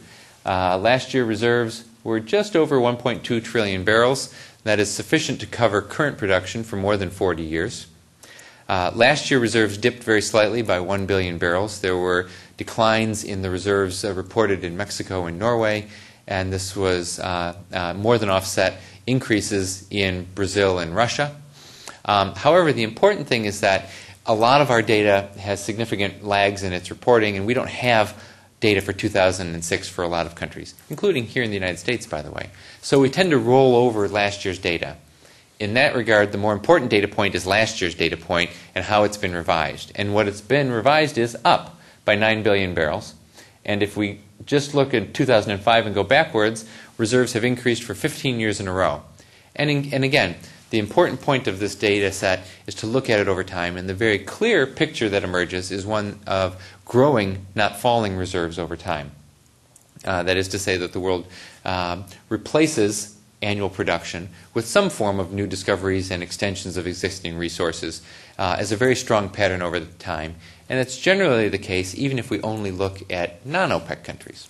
Last year, reserves were just over 1.2 trillion barrels. That is sufficient to cover current production for more than 40 years. Last year, reserves dipped very slightly by 1 billion barrels. There were declines in the reserves reported in Mexico and Norway, and this was more than offset increases in Brazil and Russia. However, the important thing is that a lot of our data has significant lags in its reporting, and we don't have data for 2006 for a lot of countries, including here in the United States, by the way. So we tend to roll over last year's data. In that regard, the more important data point is last year's data point and how it's been revised. And what it's been revised is up by 9 billion barrels. And if we just look at 2005 and go backwards, reserves have increased for 15 years in a row. And again, the important point of this data set is to look at it over time. And the very clear picture that emerges is one of growing, not falling reserves over time. That is to say that the world replaces annual production with some form of new discoveries and extensions of existing resources as a very strong pattern over the time. And it's generally the case even if we only look at non-OPEC countries.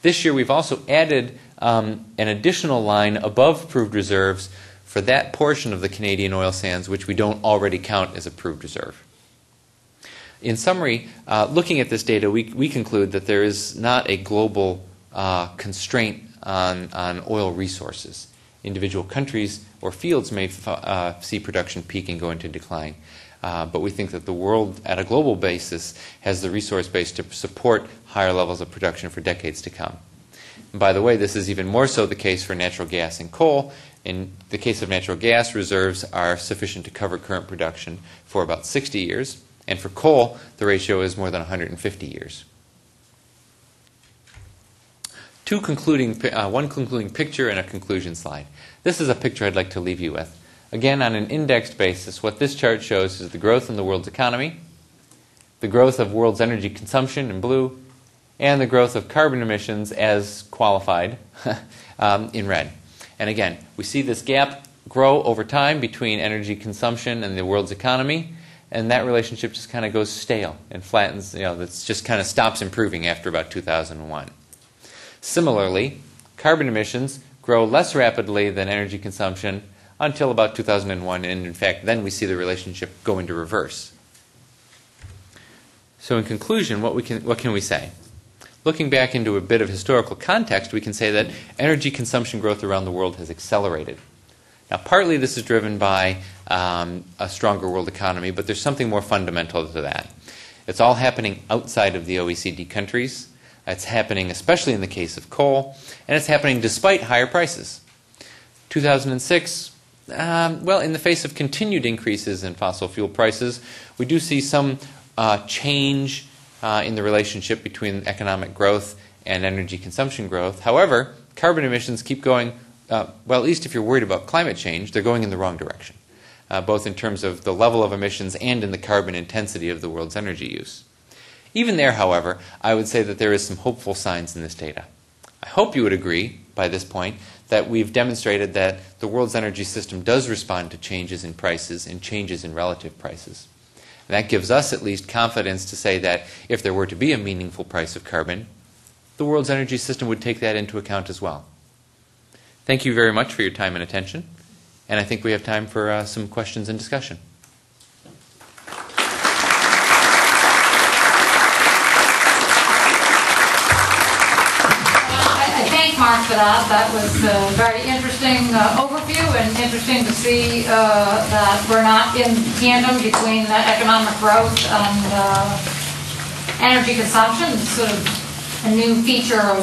This year we've also added an additional line above proved reserves for that portion of the Canadian oil sands which we don't already count as a proved reserve. In summary, looking at this data, we conclude that there is not a global constraint on oil resources. Individual countries or fields may see production peak and go into decline. But we think that the world, at a global basis, has the resource base to support higher levels of production for decades to come. And by the way, this is even more so the case for natural gas and coal. In the case of natural gas, reserves are sufficient to cover current production for about 60 years. And for coal, the ratio is more than 150 years. One concluding picture and a conclusion slide. This is a picture I'd like to leave you with. Again, on an indexed basis, what this chart shows is the growth in the world's economy, the growth of world's energy consumption in blue, and the growth of carbon emissions as qualified in red. And again, we see this gap grow over time between energy consumption and the world's economy, and that relationship just kind of goes stale and flattens, it just kind of stops improving after about 2001. Similarly, carbon emissions grow less rapidly than energy consumption until about 2001, and in fact, then we see the relationship go into reverse. So in conclusion, what can we say? Looking back into a bit of historical context, we can say that energy consumption growth around the world has accelerated. Now, partly this is driven by a stronger world economy, but there's something more fundamental to that. It's all happening outside of the OECD countries. It's happening especially in the case of coal, and it's happening despite higher prices. 2006, in the face of continued increases in fossil fuel prices, we do see some change in the relationship between economic growth and energy consumption growth. However, carbon emissions keep going, well, at least if you're worried about climate change, they're going in the wrong direction, both in terms of the level of emissions and in the carbon intensity of the world's energy use. Even there, however, I would say that there is some hopeful signs in this data. I hope you would agree by this point that we've demonstrated that the world's energy system does respond to changes in prices and changes in relative prices. And that gives us at least confidence to say that if there were to be a meaningful price of carbon, the world's energy system would take that into account as well. Thank you very much for your time and attention, and I think we have time for some questions and discussion. Mark, for that. That was a very interesting overview, and interesting to see that we're not in tandem between economic growth and energy consumption. It's sort of a new feature of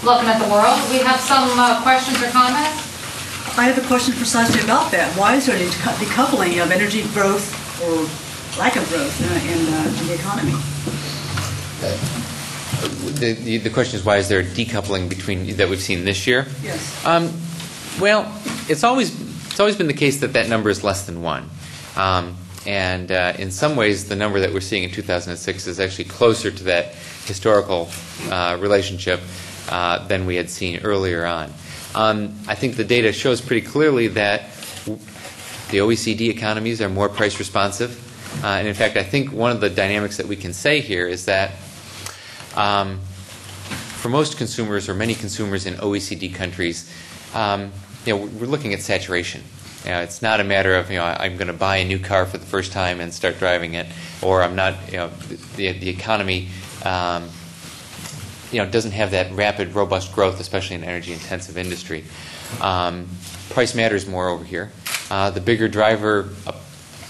looking at the world. We have some questions or comments? I have a question precisely about that. Why is there a decoupling of energy growth or lack of growth in the economy? The question is, why is there a decoupling between that we've seen this year? Yes. Well, it's always been the case that number is less than 1. And in some ways, the number that we're seeing in 2006 is actually closer to that historical relationship than we had seen earlier on. I think the data shows pretty clearly that the OECD economies are more price responsive. And in fact, I think one of the dynamics that we can say here is that for most consumers, or many consumers in OECD countries, we're looking at saturation. It's not a matter of I'm going to buy a new car for the first time and start driving it, or I'm not. The economy doesn't have that rapid, robust growth, especially in energy-intensive industry. Price matters more over here. The bigger driver.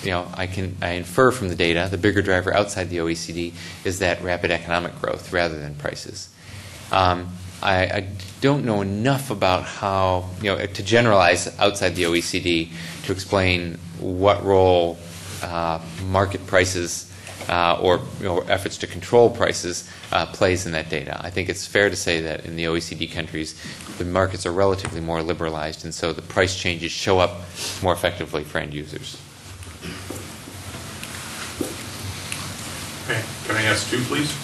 I infer from the data, the bigger driver outside the OECD is that rapid economic growth rather than prices. I don't know enough about how, to generalize outside the OECD to explain what role market prices or efforts to control prices plays in that data. I think it's fair to say that in the OECD countries, the markets are relatively more liberalized, and so the price changes show up more effectively for end users. Okay, can I ask two, please?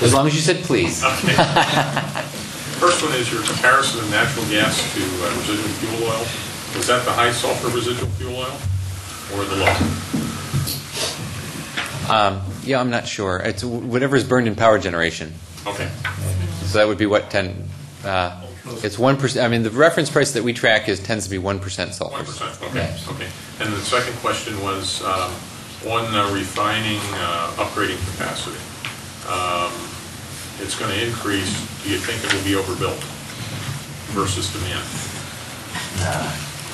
As long as you said please. Okay. First one is your comparison of natural gas to residual fuel oil. Is that the high sulfur residual fuel oil or the low? I'm not sure. It's whatever is burned in power generation. Okay. So that would be what, 10? It's 1%. I mean, the reference price that we track tends to be 1% sulfur. 1%. Okay. Okay. And the second question was on refining upgrading capacity. It's going to increase. Do you think it will be overbuilt versus demand?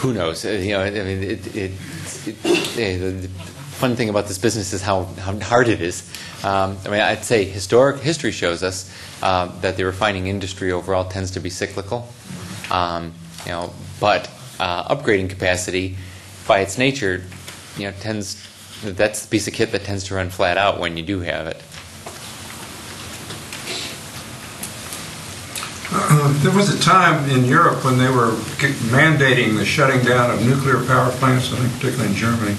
Who knows? The fun thing about this business is how hard it is. I'd say history shows us that the refining industry overall tends to be cyclical. But upgrading capacity, by its nature, that's the piece of kit that tends to run flat out when you do have it. There was a time in Europe when they were mandating the shutting down of nuclear power plants, I think particularly in Germany,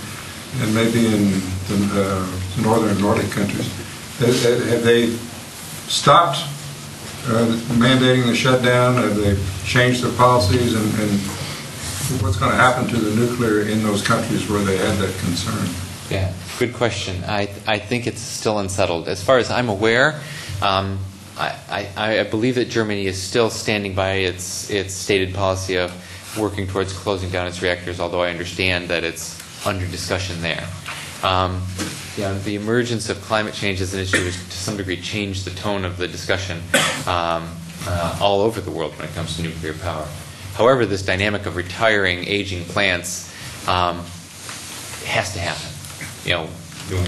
and maybe in the northern and Nordic countries. Have they stopped mandating the shutdown? Have they changed their policies? And what's going to happen to the nuclear in those countries where they had that concern? Yeah, good question. I think it's still unsettled. As far as I'm aware, I believe that Germany is still standing by its stated policy of working towards closing down its reactors, although I understand that it's under discussion there. The emergence of climate change as an issue has to some degree changed the tone of the discussion all over the world when it comes to nuclear power. However, this dynamic of retiring aging plants has to happen.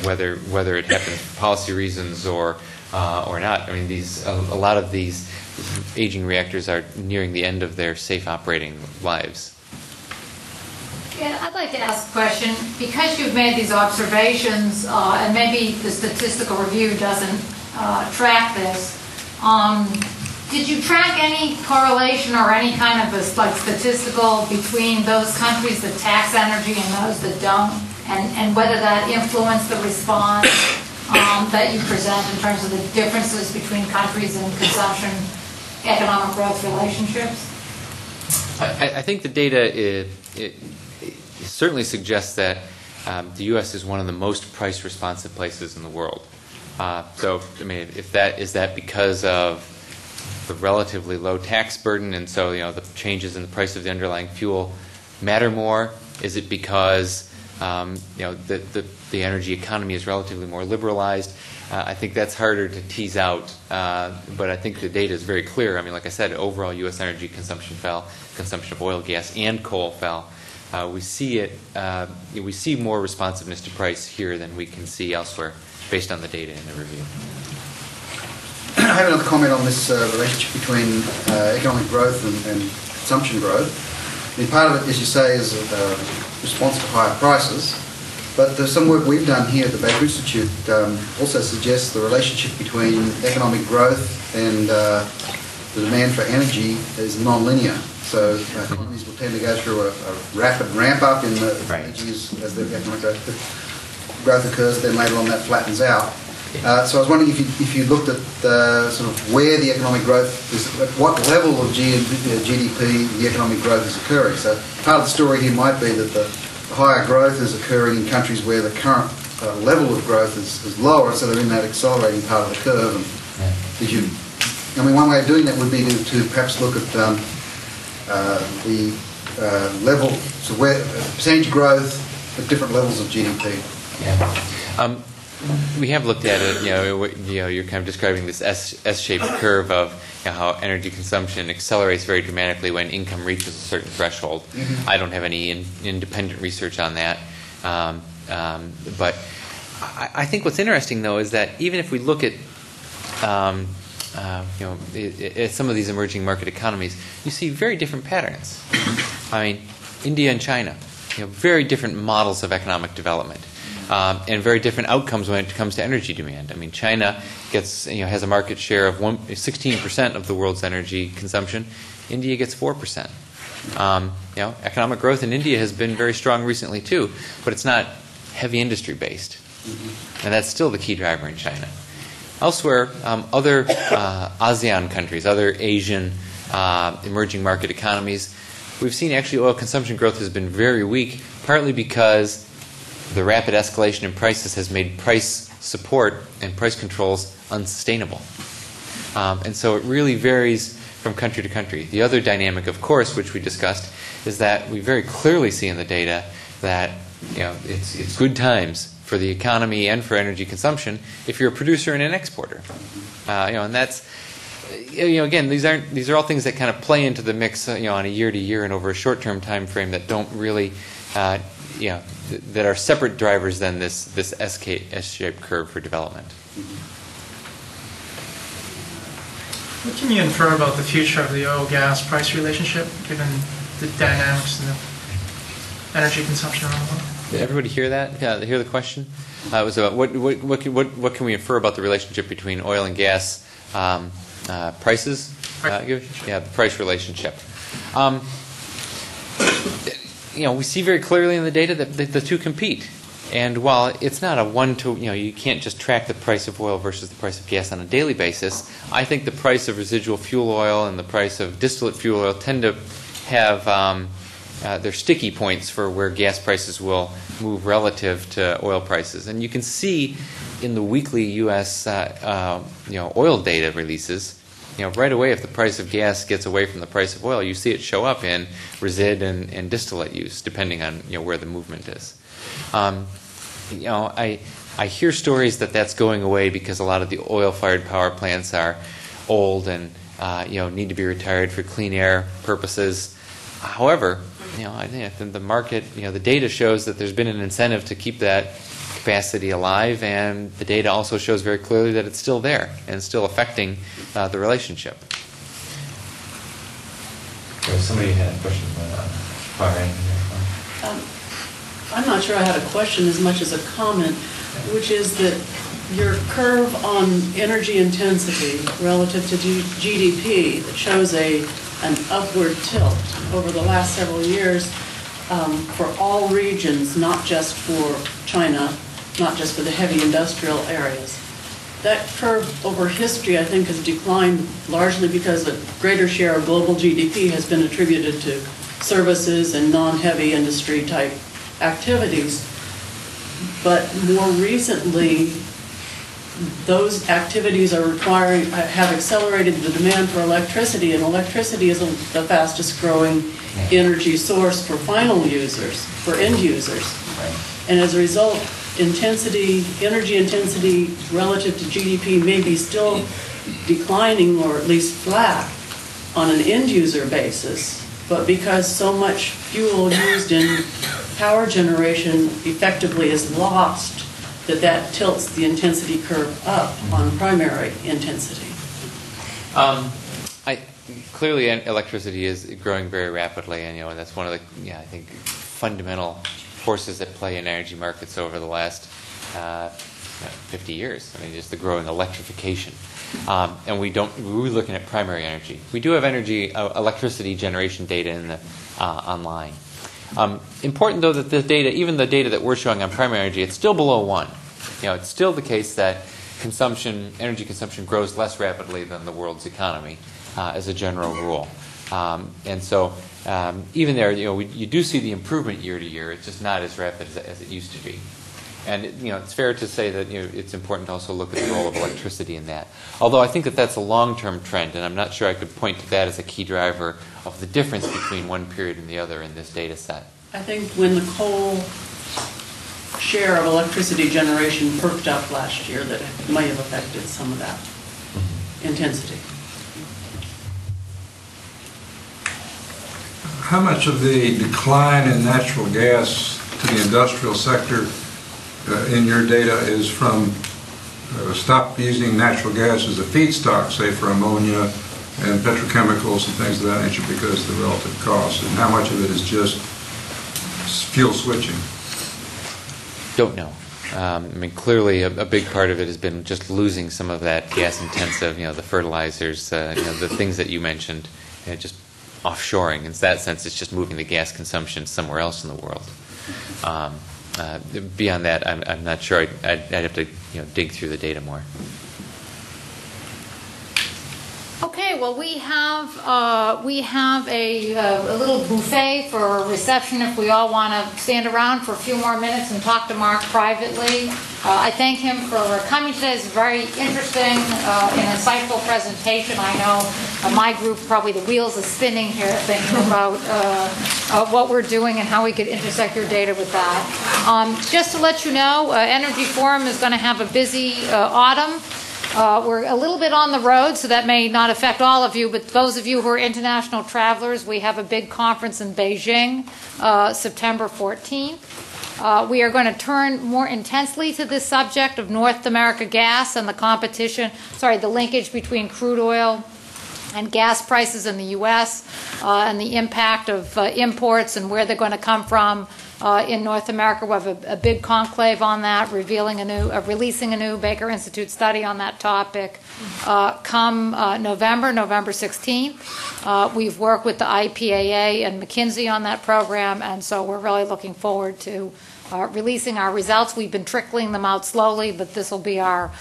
Whether it happens for policy reasons or not. A lot of these aging reactors are nearing the end of their safe operating lives. Yeah, I'd like to ask a question. Because you've made these observations, and maybe the statistical review doesn't track this. Did you track any correlation or any kind of statistical between those countries that tax energy and those that don't, and whether that influenced the response that you present in terms of the differences between countries and consumption, economic growth relationships? I think the data it certainly suggests that the U.S. is one of the most price responsive places in the world. So, I mean, is that because of the relatively low tax burden, and so the changes in the price of the underlying fuel matter more? Is it because the energy economy is relatively more liberalized? I think that's harder to tease out, but I think the data is very clear. I mean, like I said, overall U.S. energy consumption fell, consumption of oil, gas, and coal fell. We see it. We see more responsiveness to price here than we can see elsewhere, based on the data in the review. I have another comment on this relationship between economic growth and consumption growth. I mean, part of it, as you say, is a response to higher prices. But there's some work we've done here at the Baker Institute also suggests the relationship between economic growth and the demand for energy is non-linear. So economies will tend to go through a rapid ramp-up in the energy as the economic growth occurs, then later on that flattens out. So I was wondering if you looked at sort of where the economic growth is, at what level of GDP the economic growth is occurring. So part of the story here might be that the higher growth is occurring in countries where the current level of growth is lower, so they're in that accelerating part of the curve. And one way of doing that would be to perhaps look at the level, so where percentage growth at different levels of GDP. Yeah. We have looked at it. You're kind of describing this S-shaped curve of how energy consumption accelerates very dramatically when income reaches a certain threshold. Mm-hmm. I don't have any independent research on that, but I think what's interesting though is that even if we look at at some of these emerging market economies, you see very different patterns. I mean, India and China, very different models of economic development. And very different outcomes when it comes to energy demand. I mean, China has a market share of 16% of the world's energy consumption. India gets 4%. Economic growth in India has been very strong recently too, but it's not heavy industry based, and that's still the key driver in China. Elsewhere, other ASEAN countries, other Asian emerging market economies, we've seen actually oil consumption growth has been very weak, partly because the rapid escalation in prices has made price support and price controls unsustainable. And so it really varies from country to country. The other dynamic, of course, which we discussed, is that we very clearly see in the data that it's good times for the economy and for energy consumption if you're a producer and an exporter. And that's, again, these are all things that kind of play into the mix, on a year-to-year and over a short-term time frame that don't really that are separate drivers than this S-shaped curve for development. What can you infer about the future of the oil-gas price relationship, given the dynamics and the energy consumption around the world? Did everybody hear that? Hear the question? It was about what can we infer about the relationship between oil and gas prices? The price relationship. We see very clearly in the data that the two compete. And while it's not a one-to, you can't just track the price of oil versus the price of gas on a daily basis, I think the price of residual fuel oil and the price of distillate fuel oil tend to have their sticky points for where gas prices will move relative to oil prices. And you can see in the weekly U.S. Oil data releases, right away, if the price of gas gets away from the price of oil, you see it show up in resid and distillate use, depending on where the movement is. I hear stories that that's going away because a lot of the oil-fired power plants are old and need to be retired for clean air purposes. However, I think the market, the data shows that there's been an incentive to keep that capacity alive, and the data also shows very clearly that it's still there and still affecting the relationship. Somebody had a question about far end. I'm not sure I had a question as much as a comment, which is that your curve on energy intensity relative to GDP that shows an upward tilt over the last several years for all regions, not just for China, not just for the heavy industrial areas. That curve over history, I think, has declined largely because a greater share of global GDP has been attributed to services and non-heavy industry type activities. But more recently, those activities have accelerated the demand for electricity, and electricity is the fastest growing energy source for final users, for end users. And as a result, energy intensity relative to GDP may be still declining or at least flat on an end user basis, but because so much fuel used in power generation effectively is lost, that tilts the intensity curve up on primary intensity. Clearly, electricity is growing very rapidly, and that's one of the I think fundamental forces that play in energy markets over the last 50 years. I mean, just the growing electrification. And we're looking at primary energy. We do have electricity generation data in the online. Important though that the data, even the data that we're showing on primary energy, it's still below 1. It's still the case that energy consumption grows less rapidly than the world's economy as a general rule. And so even there, you do see the improvement year to year. It's just not as rapid as it used to be. And it's fair to say that it's important to also look at the role of electricity in that. Although I think that that's a long-term trend, and I'm not sure I could point to that as a key driver of the difference between one period and the other in this data set. I think when the coal share of electricity generation perked up last year, that it might have affected some of that intensity. How much of the decline in natural gas to the industrial sector in your data is from stop using natural gas as a feedstock, say for ammonia and petrochemicals and things of that nature because of the relative cost, and how much of it is just fuel switching? Don't know. I mean, clearly a big part of it has been just losing some of that gas-intensive, the fertilizers, the things that you mentioned, just offshoring. In that sense, it's just moving the gas consumption somewhere else in the world. Beyond that, I'm not sure. I'd have to dig through the data more. Okay, well, we have a little buffet for reception if we all want to stand around for a few more minutes and talk to Mark privately. I thank him for coming today. It's a very interesting and insightful presentation. I know my group, probably the wheels are spinning here thinking about what we're doing and how we could intersect your data with that. Just to let you know, Energy Forum is going to have a busy autumn. We're a little bit on the road, so that may not affect all of you, but those of you who are international travelers, we have a big conference in Beijing, September 14th. We are going to turn more intensely to this subject of North America gas and the linkage between crude oil and gas prices in the U.S. And the impact of imports and where they're going to come from in North America. We have a big conclave on that, releasing a new Baker Institute study on that topic. Come November 16th. We've worked with the IPAA and McKinsey on that program, and so we're really looking forward to releasing our results. We've been trickling them out slowly, but this will be our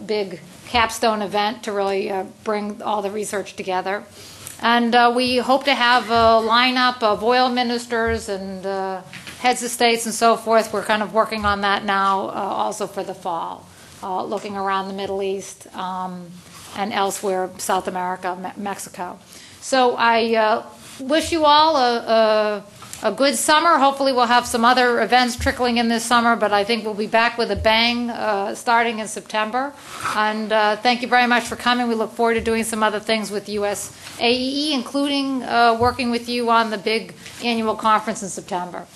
big capstone event to really bring all the research together. And we hope to have a lineup of oil ministers and heads of states and so forth. We're kind of working on that now also for the fall, looking around the Middle East and elsewhere, South America, Mexico. So I wish you all a good summer. Hopefully we'll have some other events trickling in this summer, but I think we'll be back with a bang starting in September. And thank you very much for coming. We look forward to doing some other things with USAEE, including working with you on the big annual conference in September.